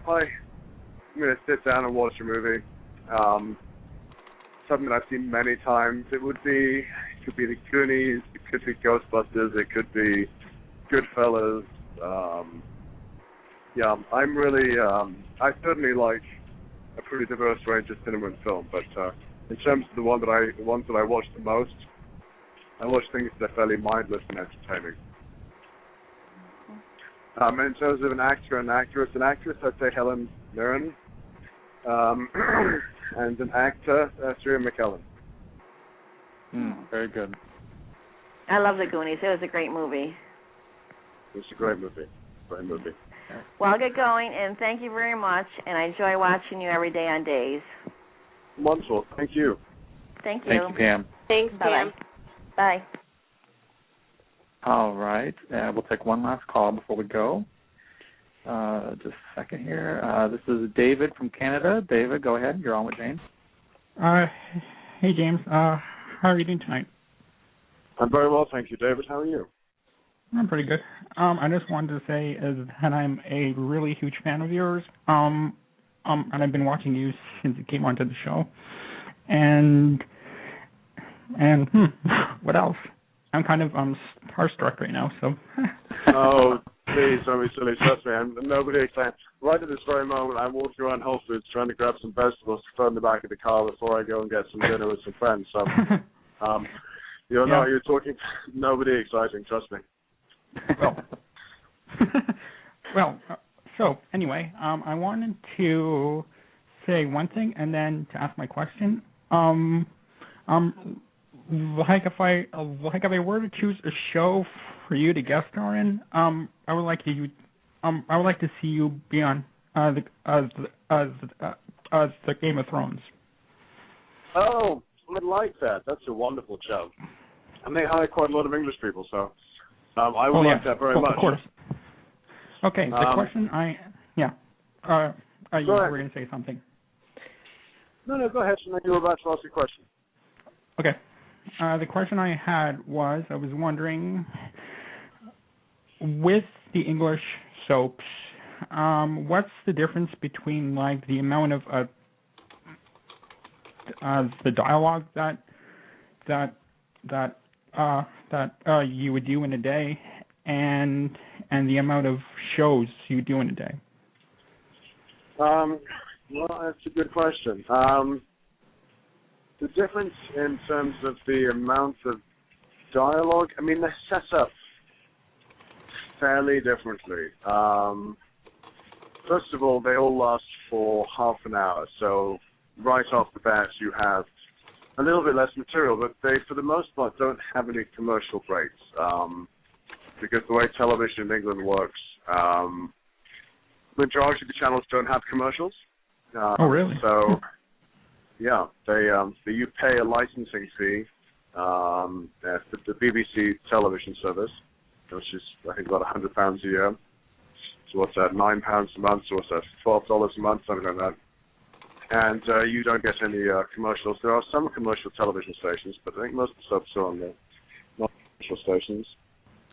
going to sit down and watch a movie, something that I've seen many times, it could be The Goonies, it could be Ghostbusters, it could be Goodfellas. I'm really, I certainly like a pretty diverse range of cinema and film, but in terms of the ones that I watch the most, I watch things that are fairly mindless and entertaining. In terms of an actor and actress, I'd say Helen Mirren, and an actor, Sir McKellen. Very good. I love The Goonies. It was a great movie. It's a great movie. Well, I'll get going, and thank you very much, and I enjoy watching you every day on Days. Wonderful. Thank you. Thank you. Thank you, Pam. Thanks, Pam. Bye. All right. We'll take one last call before we go. Just a second here. This is David from Canada. David, go ahead. You're on with James. Hey, James. How are you doing tonight? I'm very well, thank you, David. How are you? I'm pretty good. I just wanted to say that I'm a really huge fan of yours. And I've been watching you since you came onto the show. And what else? I'm kind of starstruck right now. So. Oh, please don't be silly. Trust me, nobody excited. Right at this very moment, I'm walking around Whole Foods trying to grab some vegetables to throw in the back of the car before I go and get some dinner with some friends. So, you're talking nobody exciting. Trust me. So anyway, I wanted to say one thing and then to ask my question. Like if I were to choose a show for you to guest star in, I would like to see you be on the Game of Thrones. Oh, I like that. That's a wonderful show, and they hire quite a lot of English people, so I would like that very much. Of course. Okay. The question you were going to say something. No, go ahead. You were about to ask a question. Okay. The question I had was, I was wondering, with the English soaps, what's the difference between like the amount of the dialogue that you would do in a day, and the amount of shows you do in a day? Well, that's a good question. The difference in terms of the amount of dialogue, I mean, they're set up fairly differently. First of all, they all last for half an hour, so right off the bat you have a little bit less material, but they, for the most part, don't have any commercial breaks, because the way television in England works, majority of the channels don't have commercials. Oh, really? So, yeah, you pay a licensing fee, That's the BBC television service, which is, I think, about £100 a year. So what's that, £9 a month? So what's that, $12 a month, something like that. And you don't get any commercials. There are some commercial television stations, but I think most of the stuff's on the non-commercial stations.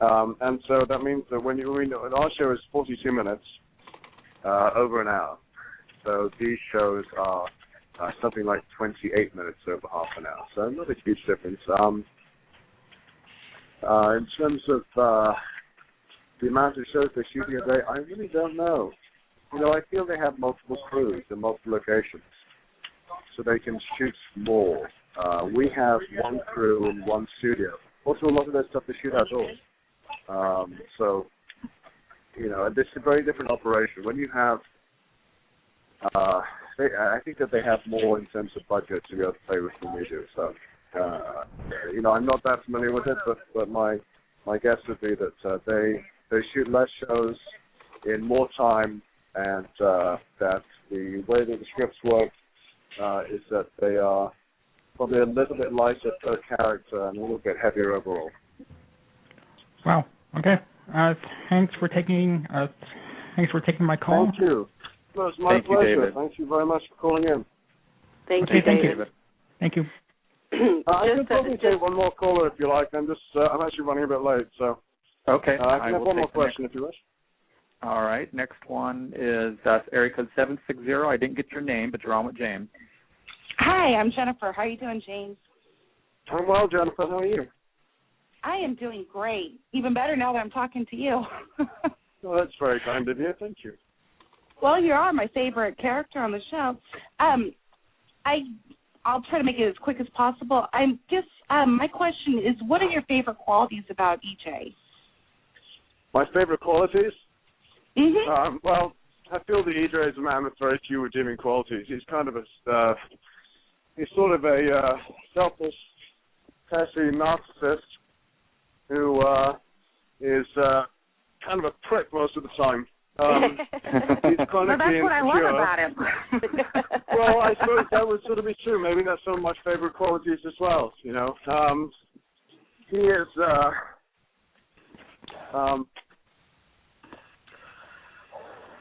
And so that means that our show is 42 minutes, over an hour. So these shows are something like 28 minutes over half an hour. So not a huge difference. In terms of the amount of shows they're shooting a day, I really don't know. I feel they have multiple crews and multiple locations, so they can shoot more. We have one crew in one studio. Also, a lot of their stuff they shoot outdoors. So, this is a very different operation. When you have, I think that they have more in terms of budget to be able to play with than we do. So, I'm not that familiar with it, but my guess would be that they shoot less shows in more time, and that the way that the scripts work is that they are probably a little bit lighter per character and a little bit heavier overall. Wow. Okay. Thanks for taking my call. Thank you. No, it's my pleasure. You, David. Thank you very much for calling in. Thank you, David. Thank you. I can probably take one more caller if you like. I'm actually running a bit late, so. Okay. I can have one more question if you wish. All right. Next one is area code 760. I didn't get your name, but you're on with James. Hi, I'm Jennifer. How are you doing, James? I'm well, Jennifer. How are you? I am doing great. Even better now that I'm talking to you. Well, that's very kind of you. Thank you. Well, you are my favorite character on the show. I'll try to make it as quick as possible. My question is, what are your favorite qualities about EJ? My favorite qualities? Mm-hmm. Well, I feel that EJ is a man with very few redeeming qualities. He's kind of he's sort of a selfish, petty narcissist who is kind of a prick most of the time. He's well, that's what I love about him. Well, I suppose that would sort of be true. Maybe that's some of my favorite qualities as well. He is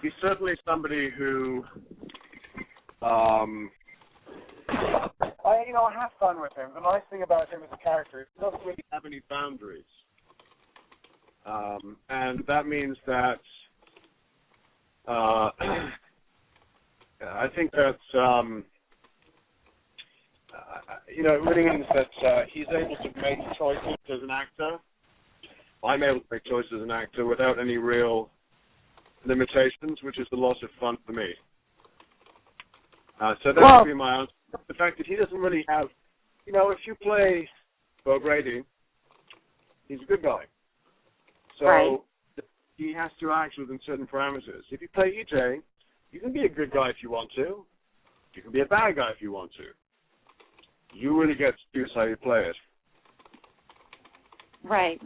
he's certainly somebody who I have fun with him. The nice thing about him as a character is he doesn't really have any boundaries. And that means that I think that it really means that he's able to make choices as an actor. I'm able to make choices as an actor without any real limitations, which is a lot of fun for me. So that would be my answer. The fact that he doesn't really have, if you play Bo Brady, he's a good guy. So right. He has to act within certain parameters. If you play EJ, you can be a good guy if you want to. You can be a bad guy if you want to. You really get to choose how you play it. Right.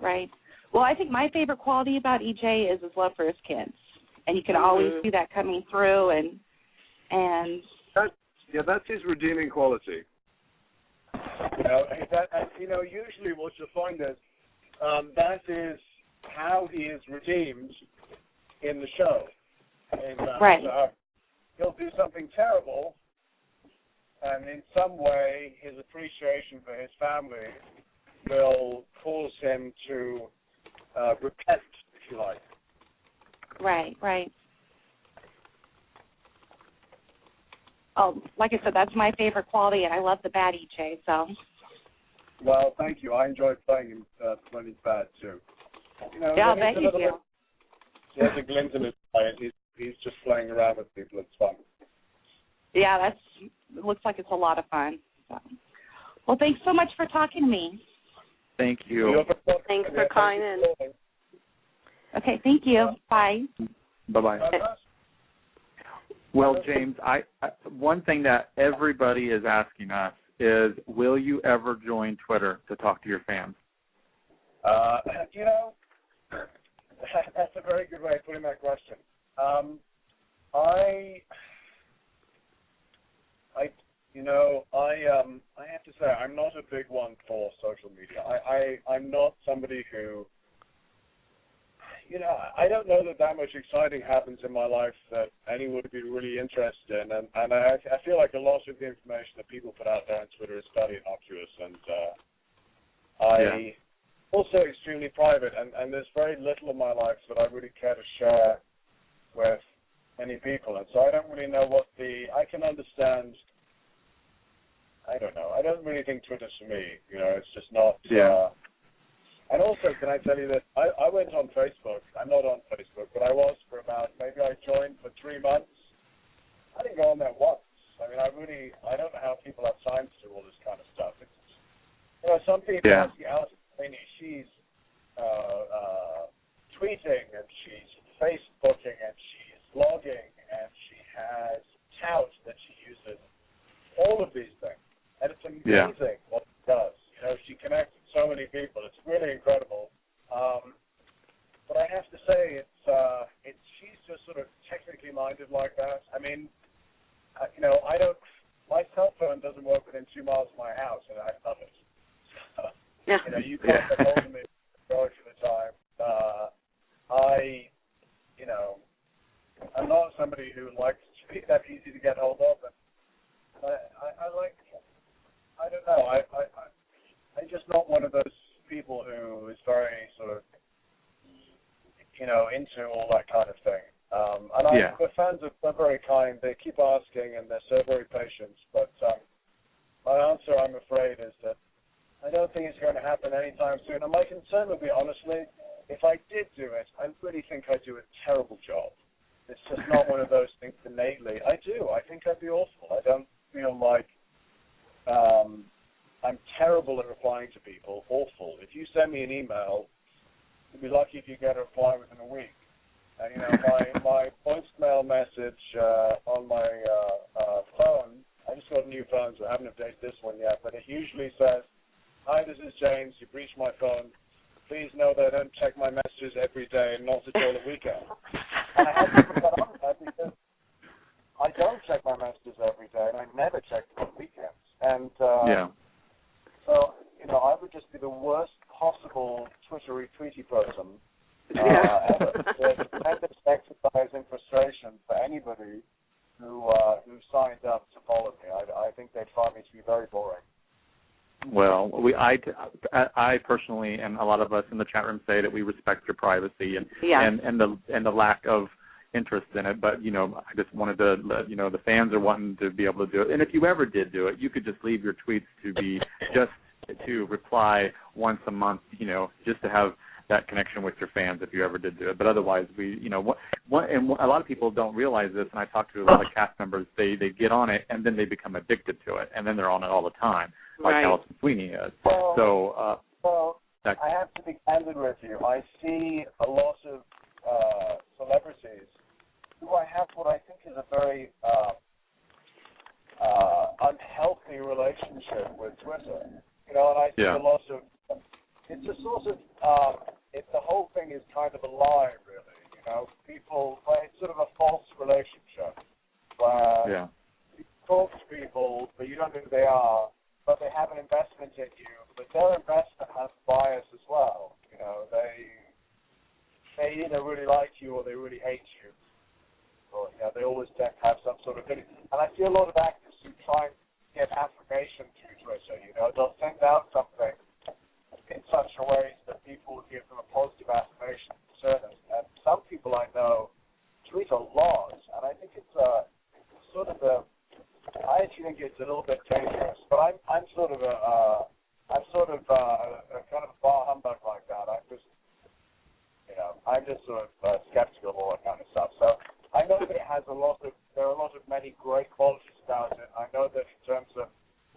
Well, I think my favorite quality about EJ is his love for his kids, and you can always see that coming through. And that's his redeeming quality. Usually what you'll find is that is how he is redeemed in the show. Right. He'll do something terrible, and in some way his appreciation for his family will cause him to repent, if you like. Right. Oh, like I said, that's my favorite quality, and I love the bad EJ, so. Well, thank you. I enjoyed playing him when he's bad, too. Yeah, I bet you do. He has a glint in his eye, and he's just playing around with people. It's fun. Yeah, it looks like it's a lot of fun. So. Well, thanks so much for talking to me. Thank you. Thanks for calling in. Okay, thank you. Bye. Bye-bye. Well, James, one thing that everybody is asking us is, will you ever join Twitter to talk to your fans? That's a very good way of putting that question. I have to say, I'm not a big one for social much exciting happens in my life that anyone would be really interested in, and I feel like a lot of the information that people put out there on Twitter is fairly innocuous, and I also extremely private, and there's very little in my life that I really care to share with many people, and so I don't really know I can understand. I don't know. I don't really think Twitter's for me. It's just not. And also, can I tell you that I went on Facebook. I'm not on Facebook, but I was for about, maybe I joined for 3 months. I didn't go on there once. I mean, I don't know how people have time to do all this kind of stuff. It's, some people, Alice Sweeney, she's tweeting, and she's Facebooking, and she's blogging, and she has tout that she uses. All of these things. And it's amazing what it does. She connects with so many people. It's really incredible. But I have to say, she's just sort of technically minded like that. I mean, my cell phone doesn't work within 2 miles of my house, and I love it. You can't get hold of me most of the time. I'm not somebody who likes to be that easy to get hold of, and I don't know. I'm just not one of those people who is very sort of, into all that kind of thing. The fans are very kind. They keep asking, and they're so very patient. But my answer, I'm afraid, is that I don't think it's going to happen anytime soon. And my concern would be, honestly, if I did do it, I really think I'd do a terrible job. It's just not one of those things innately. I do. I think I'd be awful. I don't feel like I'm terrible at replying to people. Awful. If you send me an email, you'd be lucky if you get a reply within a week. And, my voicemail message on my phone, I just got a new phone, so I haven't updated this one yet, but it usually says, "Hi, this is James. You've reached my phone. Please know that I don't check my messages every day and not at all the weekend." And I had to put that on there because I don't check my messages every day, and I never check them on weekends. And so, I would just be the worst possible Twittery tweety person ever. There's a tremendous exercise in frustration for anybody who signed up to follow me. I think they'd find me to be very boring. Well, I personally, and a lot of us in the chat room say that we respect your privacy and the lack of interest in it. But I just wanted to let the fans are wanting to be able to do it. And if you ever did do it, you could just leave your tweets to be just to reply once a month. Just to have that connection with your fans if you ever did do it. But otherwise, and a lot of people don't realize this. And I talk to a lot of cast members. They get on it and then they become addicted to it, and then they're on it all the time. Like Alison Sweeney is. Well, I have to be candid with you. I see a lot of celebrities who I have what I think is a very unhealthy relationship with Twitter. And I see a lot of. It's a sort of. The whole thing is kind of a lie, really. People. It's sort of a false relationship where you talk to people, but you don't know who they are. But they have an investment in you, but their investment has bias as well. They either really like you or they really hate you. Or they always tend to have some sort of opinion. And I see a lot of actors who try and get affirmation through Twitter. They'll send out something in such a way that people will give them a positive affirmation concerning. And some people I know tweet a lot, and I think it's sort of I actually think it's a little bit dangerous, but I'm sort of a kind of a bar humbug like that. I'm just sort of skeptical of all that kind of stuff. So I know that there are a lot of many great qualities about it. I know that in terms of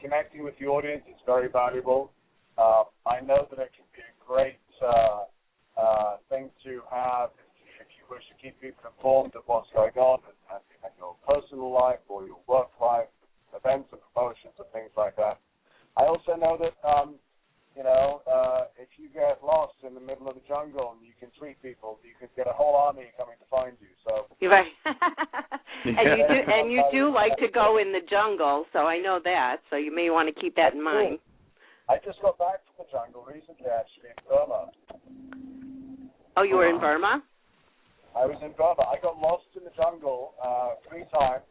connecting with the audience, it's very valuable. I know that it can be a great thing to have if you wish to keep people informed of what's going on in your personal life or your work life, events and promotions and things like that. I also know that, if you get lost in the middle of the jungle and you can tweet people, you could get a whole army coming to find you. So you're right. And you do like to go in the jungle, so I know that. So you may want to keep that in mind. I just got back from the jungle recently, actually, in Burma. Oh, you were in Burma? I was in Burma. I got lost in the jungle 3 times.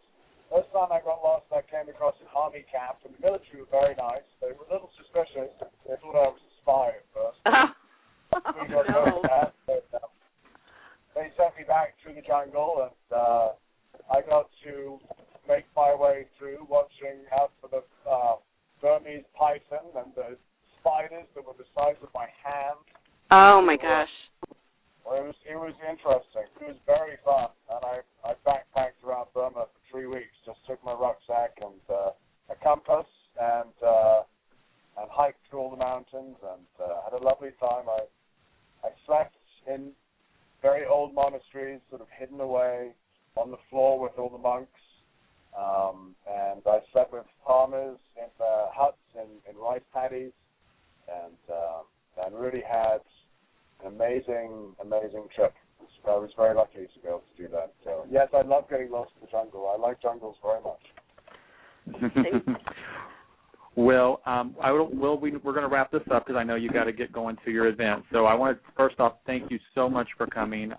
First time I got lost, I came across an army camp, and the military were very nice. They were a little suspicious. They thought I was a spy at first. They sent me back through the jungle, and I got to make my way through, watching out for the Burmese python and the spiders that were the size of my hand. Oh my gosh. Well, it was interesting. It was very fun, and I backpacked around Burma for 3 weeks. Just took my rucksack and a compass and hiked through all the mountains and had a lovely time. I slept in very old monasteries, sort of hidden away on the floor with all the monks, and I slept with farmers in huts in rice paddies, and really had an amazing trip. I was very lucky to be able to do that. So yes, I love getting lost in the jungle. I like jungles very much. Well, we're going to wrap this up because I know you got to get going to your event. So I want to first off thank you so much for coming.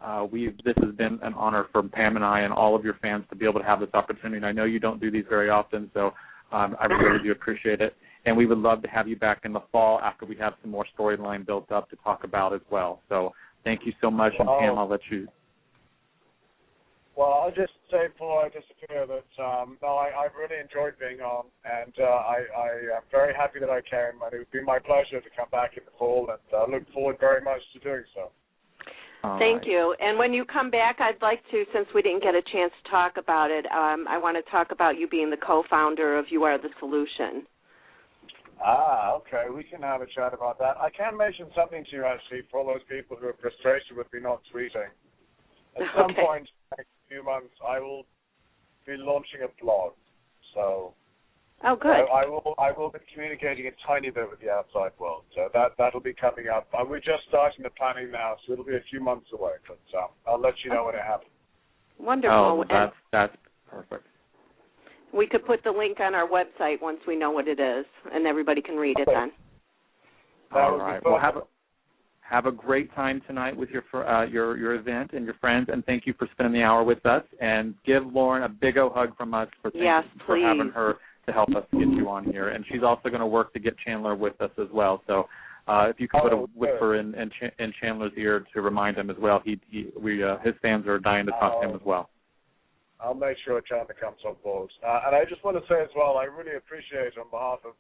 This has been an honor for Pam and I and all of your fans to be able to have this opportunity. I know you don't do these very often, so I really do appreciate it. And we would love to have you back in the fall after we have some more storyline built up to talk about as well. So thank you so much, and Pam, I'll let you. Well, I'll just say before I disappear that I've really enjoyed being on, and I am very happy that I came, and it would be my pleasure to come back in the fall, and I look forward very much to doing so. Thank you. And when you come back, I'd like to, since we didn't get a chance to talk about it, I want to talk about you being the co-founder of You Are the Solution. Okay. We can have a chat about that. I can mention something to you, actually, for all those people who are frustrated with me not tweeting. At some point in the next few months, I will be launching a blog. So good. I will be communicating a tiny bit with the outside world. So that'll be coming up. We're just starting the planning now, so it'll be a few months away. But I'll let you know when it happens. Wonderful. Oh, that's perfect. We could put the link on our website once we know what it is, and everybody can read it then. All right. Well, have a great time tonight with your event and your friends, and thank you for spending the hour with us. And give Lauren a big hug from us for having her to help us get you on here. And she's also going to work to get Chandler with us as well. So if you could put a whisper in Chandler's ear to remind him as well, his fans are dying to talk to him as well. I'll make sure Chandler comes on board. And I just want to say as well, I really appreciate on behalf of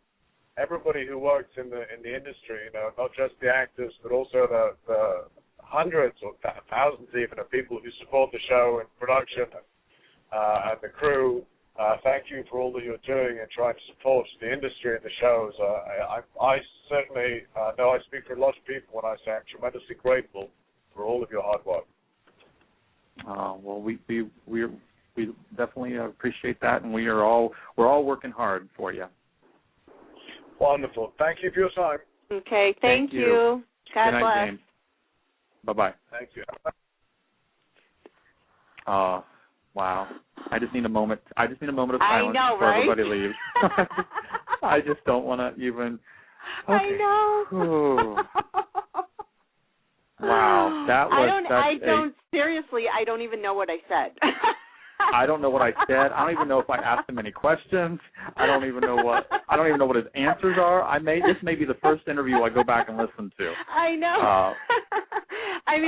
everybody who works in the industry, not just the actors, but also the hundreds or thousands even of people who support the show and production and the crew. Thank you for all that you're doing and trying to support the industry and the shows. I certainly know I speak for a lot of people when I say I'm tremendously grateful for all of your hard work. Well, we definitely appreciate that, and we're all working hard for you. Wonderful. Thank you for your time. Okay. Thank you. God Good night, bless. James. Bye-bye. Thank you. Wow. I just need a moment of silence before everybody leaves. I just don't want to even. Okay. I know. Wow. Seriously, I don't even know what I said. I don't know what I said. I don't even know if I asked him any questions. I don't even know what his answers are. This may be the first interview I go back and listen to. I know. I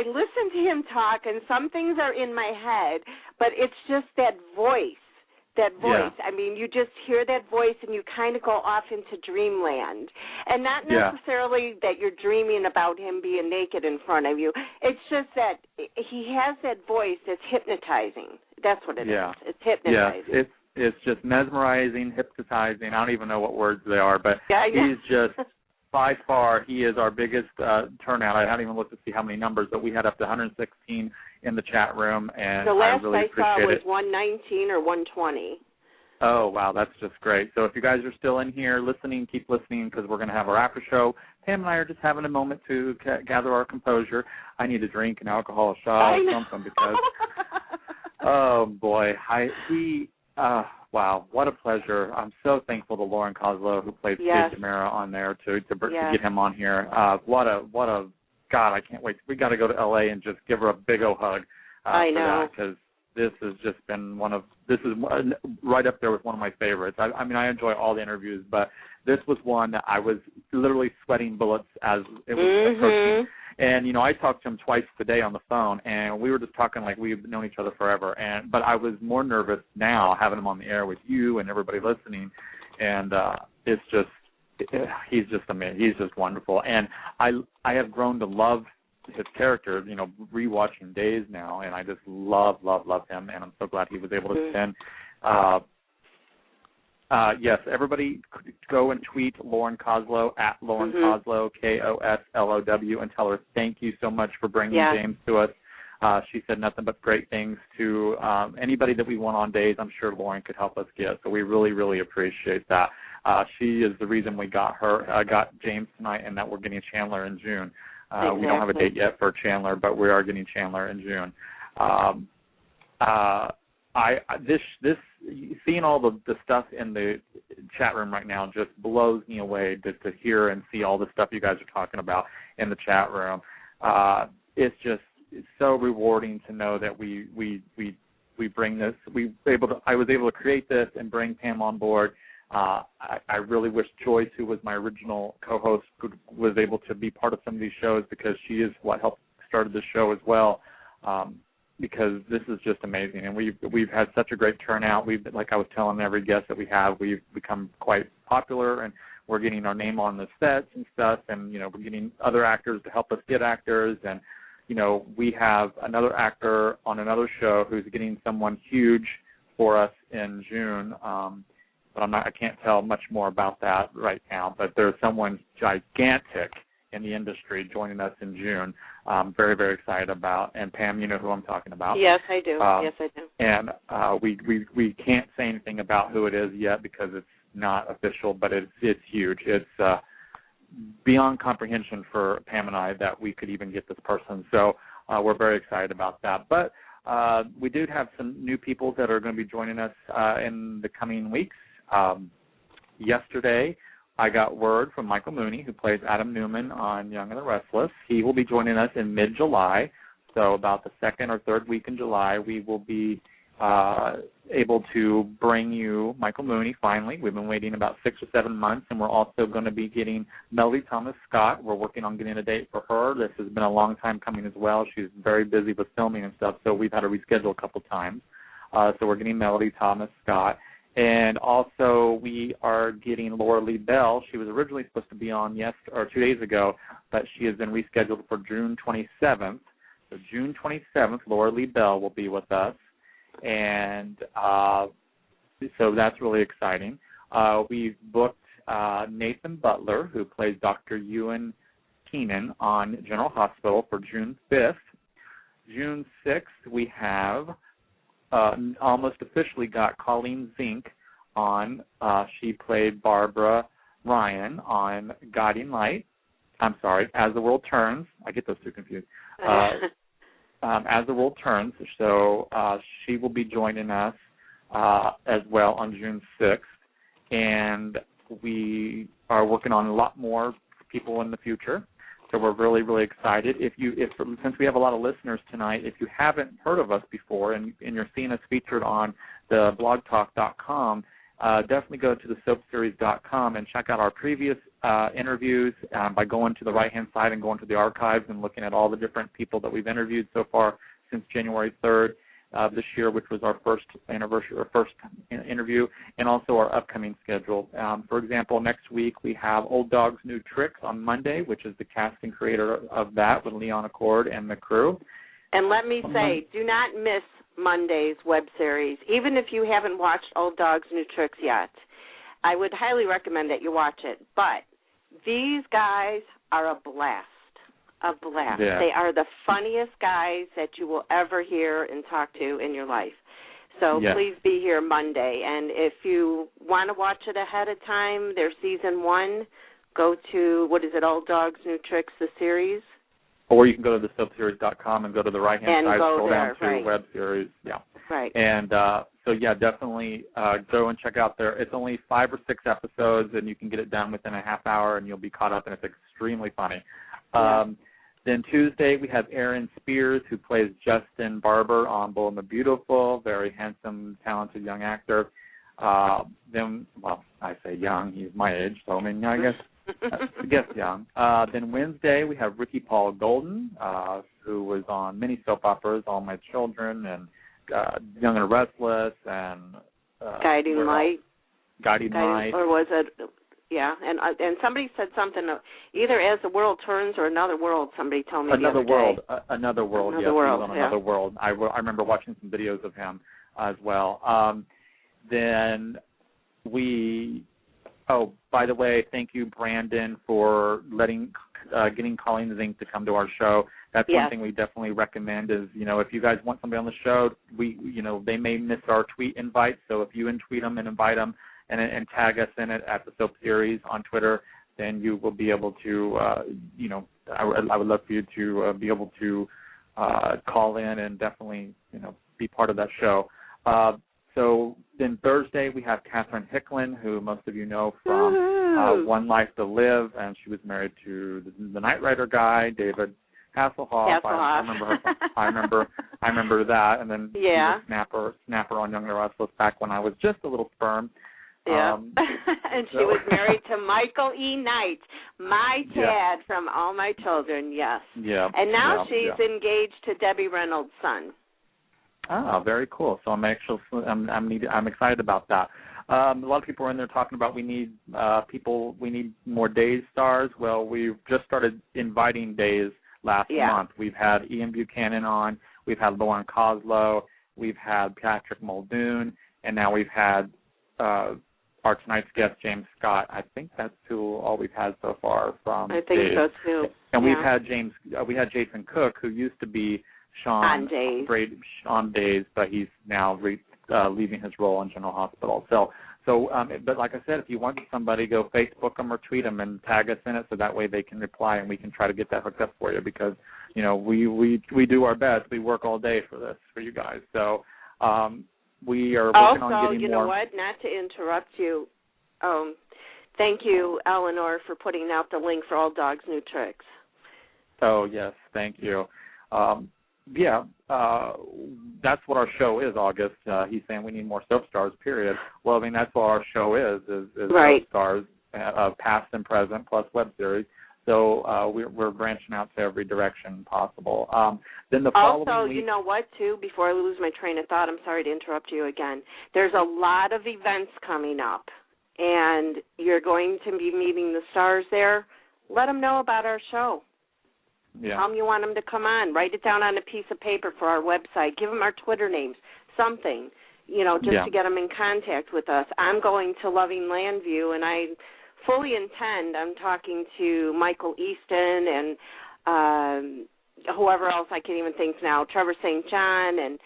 listen to him talk, and some things are in my head, but it's just that voice. Yeah. I mean, you just hear that voice and you kind of go off into dreamland. And not necessarily that you're dreaming about him being naked in front of you. It's just that he has that voice that's hypnotizing. That's what it is. It's hypnotizing. Yeah, it's just mesmerizing, hypnotizing. I don't even know what words they are, but he's just, by far, he is our biggest turnout. I haven't even looked to see how many numbers, but we had up to 116 in the chat room, and the last I really appreciate saw was 119 or 120. Oh, wow, that's just great. So if you guys are still in here listening, keep listening because we're going to have our after show. Pam and I are just having a moment to gather our composure. I need a drink, an alcohol, a shot, or something because, oh, boy, wow, what a pleasure. I'm so thankful to Lauren Koslow, who played EJ Dimera on there, to get him on here. What a God, I can't wait. We got to go to LA and just give her a big old hug. I know. Because this has just been right up there with one of my favorites. I mean, I enjoy all the interviews, but this was one that I was literally sweating bullets as it was approaching. And, I talked to him twice today on the phone, and we were just talking like we've known each other forever. But I was more nervous now having him on the air with you and everybody listening. And it's just, he's just amazing. He's just wonderful. And I have grown to love his character, rewatching Days now, and I just love him, and I'm so glad he was able to spend. Yes, everybody go and tweet Lauren Koslow at Lauren Koslow, Koslow, and tell her thank you so much for bringing James to us. She said nothing but great things to anybody that we want on Days. I'm sure Lauren could help us get, so we really, really appreciate that. She is the reason we got James tonight, and that we're getting Chandler in June. Exactly. We don't have a date yet for Chandler, but we are getting Chandler in June. This seeing all the stuff in the chat room right now just blows me away to hear and see all the stuff you guys are talking about in the chat room. It's so rewarding to know that we bring this. I was able to create this and bring Pam on board. I really wish Joyce, who was my original co-host, was able to be part of some of these shows, because she is what helped started the show as well. Because this is just amazing, and we've had such a great turnout. Like I was telling every guest that we have, we've become quite popular, and we're getting our name on the sets and stuff, and we're getting other actors to help us get actors, and we have another actor on another show who's getting someone huge for us in June. But I can't tell much more about that right now. But there's someone gigantic in the industry joining us in June. I'm very, very excited about. And Pam, you know who I'm talking about. Yes, I do. Yes, I do. And we can't say anything about who it is yet because it's not official, but it's huge. It's beyond comprehension for Pam and I that we could even get this person. So we're very excited about that. But we do have some new people that are going to be joining us in the coming weeks. Yesterday, I got word from Michael Mooney, who plays Adam Newman on Young and the Restless. He will be joining us in mid-July, so about the second or third week in July, we will be able to bring you Michael Mooney finally. We've been waiting about 6 or 7 months, and we're also going to be getting Melody Thomas Scott. We're working on getting a date for her. This has been a long time coming as well. She's very busy with filming and stuff, so we've had to reschedule a couple times. So we're getting Melody Thomas Scott. And also we are getting Laura Lee Bell. She was originally supposed to be on 2 days ago, but she has been rescheduled for June 27th. So June 27th, Laura Lee Bell will be with us. And so that's really exciting. We've booked Nathan Butler, who plays Dr. Ewan Keenan on General Hospital, for June 5th. June 6th, we have almost officially got Colleen Zink on. She played Barbara Ryan on Guiding Light. I'm sorry, As the World Turns. I get those two confused. As the World Turns. So she will be joining us as well on June 6th. And we are working on a lot more people in the future. So we're really, really excited. Since we have a lot of listeners tonight, if you haven't heard of us before and you're seeing us featured on the blogtalk.com, definitely go to the soapseries.com and check out our previous interviews by going to the right-hand side and going to the archives and looking at all the different people that we've interviewed so far since January 3rd. This year, which was our first anniversary or first interview, and also our upcoming schedule. For example, next week we have Old Dog's New Tricks on Monday, which is the casting creator of that with Leon Accord and the crew. And let me say, do not miss Monday's web series. Even if you haven't watched Old Dog's New Tricks yet, I would highly recommend that you watch it. But these guys are a blast. A blast. Yeah. They are the funniest guys that you will ever hear and talk to in your life. So please be here Monday. And if you want to watch it ahead of time, their season 1, go to, Old Dogs, New Tricks, the series? Or you can go to the soapseries.com and go to the right-hand side, scroll down to web series. Yeah. Right. And definitely go and check out there. It's only 5 or 6 episodes, and you can get it done within a half hour, and you'll be caught up, and it's extremely funny. Then Tuesday we have Aaron Spears, who plays Justin Barber on Bold and the Beautiful, very handsome, talented young actor. Then, well, I say young, he's my age, so I mean, I guess young. Then Wednesday we have Ricky Paul Golden, who was on many soap operas, All My Children and Young and Restless and Guiding Light. Guiding Light. Or was it? Yeah, and somebody said something either As the World Turns or Another World. Somebody told me Another the other day. Another World. Another Yes, World. he was on yeah. Another World. I remember watching some videos of him as well. Then by the way, thank you, Brandon, for getting Colleen Zink to come to our show. That's one thing we definitely recommend is, if you guys want somebody on the show, they may miss our tweet invite. So if you tweet them and invite them and tag us in it at the Soap Series on Twitter, then you will be able to, I would love for you to be able to call in and definitely, be part of that show. So then Thursday we have Catherine Hicklin, who most of you know from One Life to Live, and she was married to the Knight Rider guy, David Hasselhoff. I remember that, and then she was Snapper on Young and the Restless back when I was just a little sperm. Yeah, and she was married to Michael E. Knight, my dad from All My Children. Yes. Yeah. And now she's engaged to Debbie Reynolds' son. Ah, very cool. So I'm excited about that. A lot of people are in there talking about we need more Days stars. Well, we've just started inviting Days last month. We've had Ian Buchanan on, we've had Lauren Koslow, we've had Patrick Muldoon, and now we've had our tonight's guest, James Scott. I think that's all we've had so far from I think Days. so too. And we had Jason Cook, who used to be Sean on Days, but he's now leaving his role in General Hospital. But like I said, if you want somebody, go Facebook them or tweet them and tag us in it, so that way they can reply and we can try to get that hooked up for you. Because we do our best. We work all day for you guys. So we are working on getting more. Also, you know what? Not to interrupt you. Thank you, Eleanor, for putting out the link for All Dogs New Tricks. Oh yes, thank you. That's what our show is, August. He's saying we need more soap stars, period. Well, I mean, that's what our show is soap stars, past and present, plus web series. So we're branching out to every direction possible. Then the following week, you know what, too, before I lose my train of thought, I'm sorry to interrupt you again. There's a lot of events coming up, and you're going to be meeting the stars there. Let them know about our show. Yeah. Tell them you want them to come on. Write it down on a piece of paper for our website. Give them our Twitter names, something, to get them in contact with us. I'm going to Loving Landview, and I fully intend, I'm talking to Michael Easton and whoever else I can even think now, Trevor St. John, and,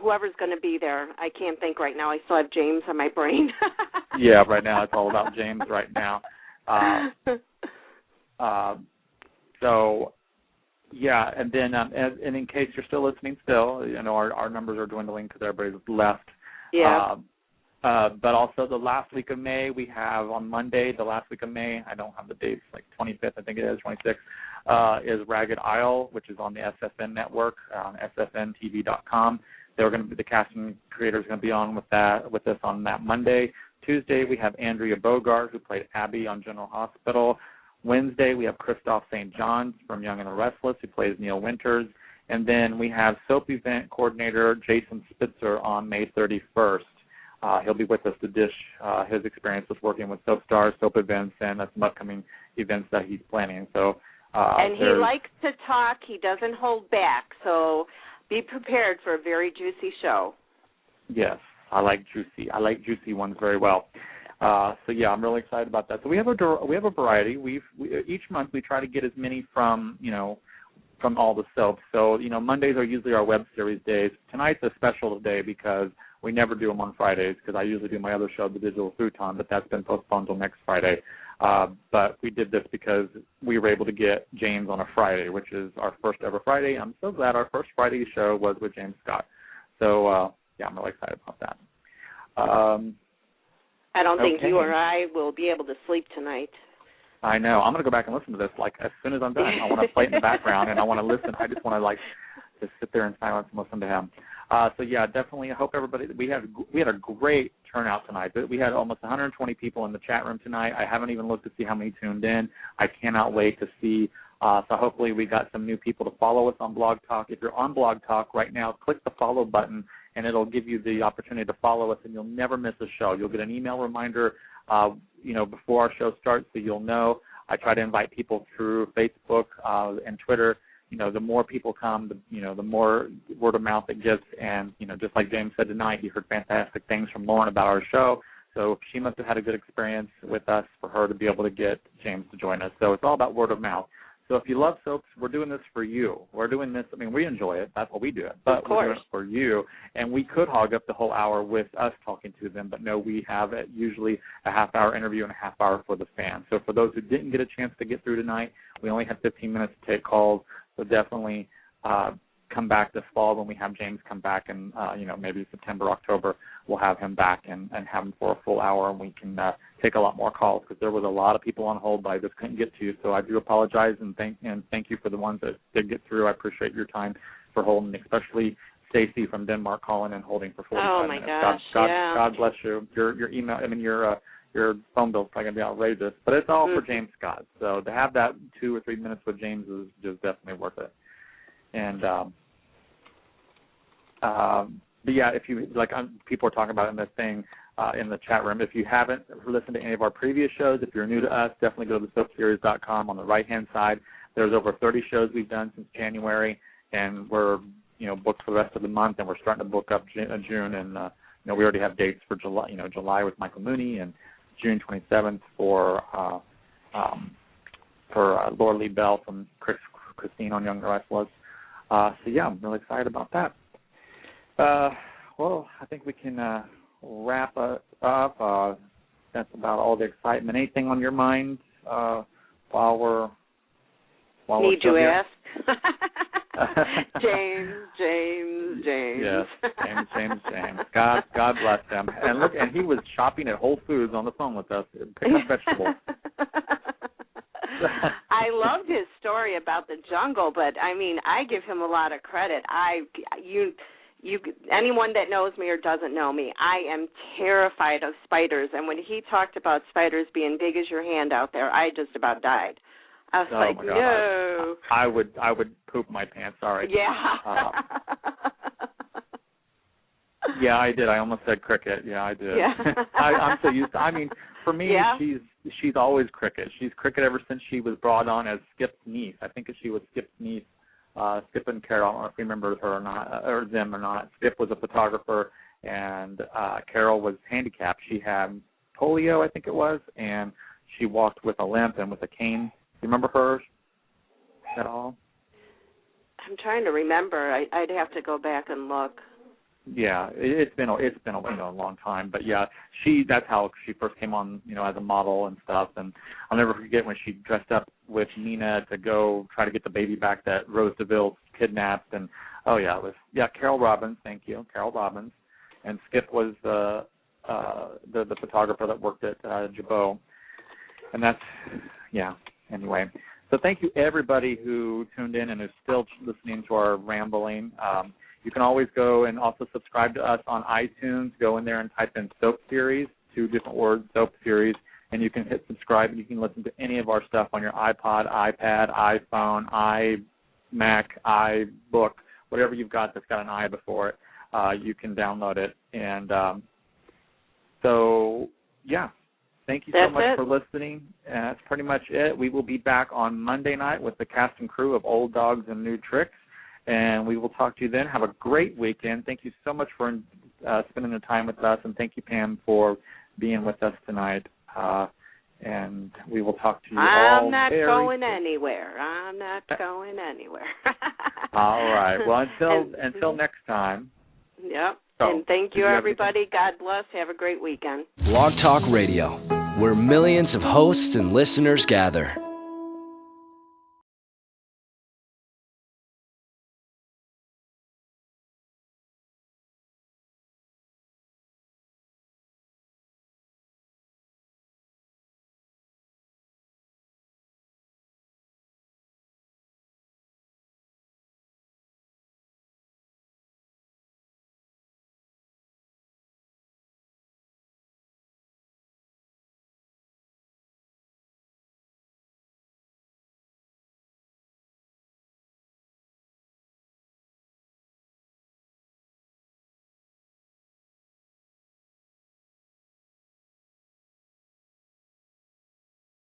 whoever's going to be there. I can't think right now. I still have James on my brain. Yeah, right now it's all about James right now. And then and in case you're still listening our numbers are dwindling because everybody's left. Yeah. But also the last week of May, we have on Monday, the last week of May, I don't have the dates, like 25th, I think it is, 26th, is Ragged Isle, which is on the SFN network, sfntv.com. The casting creators are going to be on with us on that Monday. Tuesday, we have Andrea Bogart, who played Abby on General Hospital. Wednesday, we have Christoph St. John from Young and the Restless, who plays Neil Winters. And then we have soap event coordinator Jason Spitzer on May 31st. He'll be with us to dish his experience with working with soap stars, soap events, and some upcoming events that he's planning. So, and he likes to talk. He doesn't hold back. So be prepared for a very juicy show. Yes, I like juicy ones very well. I'm really excited about that. So we have a variety. Each month we try to get as many from all the soaps. So Mondays are usually our web series days. Tonight's a special day because we never do them on Fridays because I usually do my other show, The Digital Futon, but that's been postponed until next Friday. But we did this because we were able to get James on a Friday, which is our first ever Friday. I'm so glad our first Friday show was with James Scott. So I'm really excited about that. I don't think you or I will be able to sleep tonight. I know. I'm going to go back and listen to this like as soon as I'm done. I want to play it in the background, and I want to listen. I just want to just sit there in silence and listen to him. So yeah, definitely. I hope everybody. We had a great turnout tonight. We had almost 120 people in the chat room tonight. I haven't even looked to see how many tuned in. I cannot wait to see. So hopefully we got some new people to follow us on Blog Talk. If you're on Blog Talk right now, click the follow button, and it'll give you the opportunity to follow us, and you'll never miss a show. You'll get an email reminder, before our show starts, so you'll know. I try to invite people through Facebook and Twitter. The more people come, the more word of mouth it gets. And, just like James said tonight, he heard fantastic things from Lauren about our show. So she must have had a good experience with us for her to be able to get James to join us. So it's all about word of mouth. So if you love soaps, we're doing this for you. We're doing this. I mean, we enjoy it. That's what we do. But we're doing it for you. And we could hog up the whole hour with us talking to them. But no, we have usually a half-hour interview and a half hour for the fans. So for those who didn't get a chance to get through tonight, we only have 15 minutes to take calls. So definitely come back this fall when we have James come back, and maybe September, October, we'll have him back and have him for a full hour, and we can take a lot more calls, because there was a lot of people on hold that I just couldn't get to. So I do apologize, and thank you for the ones that did get through. I appreciate your time for holding, especially Stacy from Denmark calling and holding for 45 minutes. God bless you. Your email, your phone bill's probably going to be outrageous, but it's all for James Scott. So to have that 2 or 3 minutes with James is just definitely worth it. And but yeah, if you people are talking about it in this thing in the chat room. If you haven't listened to any of our previous shows, if you're new to us, definitely go to thesoapseries.com. On the right-hand side, there's over 30 shows we've done since January, and we're booked for the rest of the month, and we're starting to book up June, and we already have dates for July. July with Michael Mooney, and June 27th for Laura Lee Bell from Christine on Young Restless. So yeah, I'm really excited about that. Well, I think we can wrap up. That's about all the excitement. Anything on your mind while we're Need you here? ask? James. Yes, James. God bless him. And look, and he was shopping at Whole Foods on the phone with us, picking up vegetables. I loved his story about the jungle, but I mean, I give him a lot of credit. Anyone that knows me or doesn't know me, I am terrified of spiders. And when he talked about spiders being big as your hand out there, I just about died. I was like, no. I would poop my pants. Sorry. Yeah. Yeah, I did. I almost said cricket. Yeah, I did. Yeah. I'm so used to. I mean, for me, she's always cricket. She's cricket ever since she was brought on as Skip's niece. I think she was Skip's niece. Skip and Carol, I don't know if you remember her or not, or them or not. Skip was a photographer, and Carol was handicapped. She had polio, I think it was, and she walked with a limp and with a cane. You remember her at all? I'm trying to remember. I'd have to go back and look. Yeah, it's been a long time, but yeah, that's how she first came on, as a model and stuff. And I'll never forget when she dressed up with Nina to go try to get the baby back that Rose DeVille kidnapped. And Carol Robbins, thank you, Carol Robbins, and Skip was the photographer that worked at Jabot. And anyway. So thank you everybody who tuned in and is still listening to our rambling. You can always go and also subscribe to us on iTunes. Go in there and type in Soap Series, 2 different words, Soap Series, and you can hit subscribe, and you can listen to any of our stuff on your iPod, iPad, iPhone, iMac, iBook, whatever you've got that's got an I before it. You can download it. And thank you so much for listening. That's pretty much it. We will be back on Monday night with the cast and crew of Old Dogs and New Tricks. And we will talk to you then. Have a great weekend. Thank you so much for spending the time with us, and thank you, Pam, for being with us tonight. And we will talk to you all. I'm not going anywhere. All right. Well, until next time. Yep. And thank you, everybody. God bless. Have a great weekend. Blog Talk Radio, where millions of hosts and listeners gather.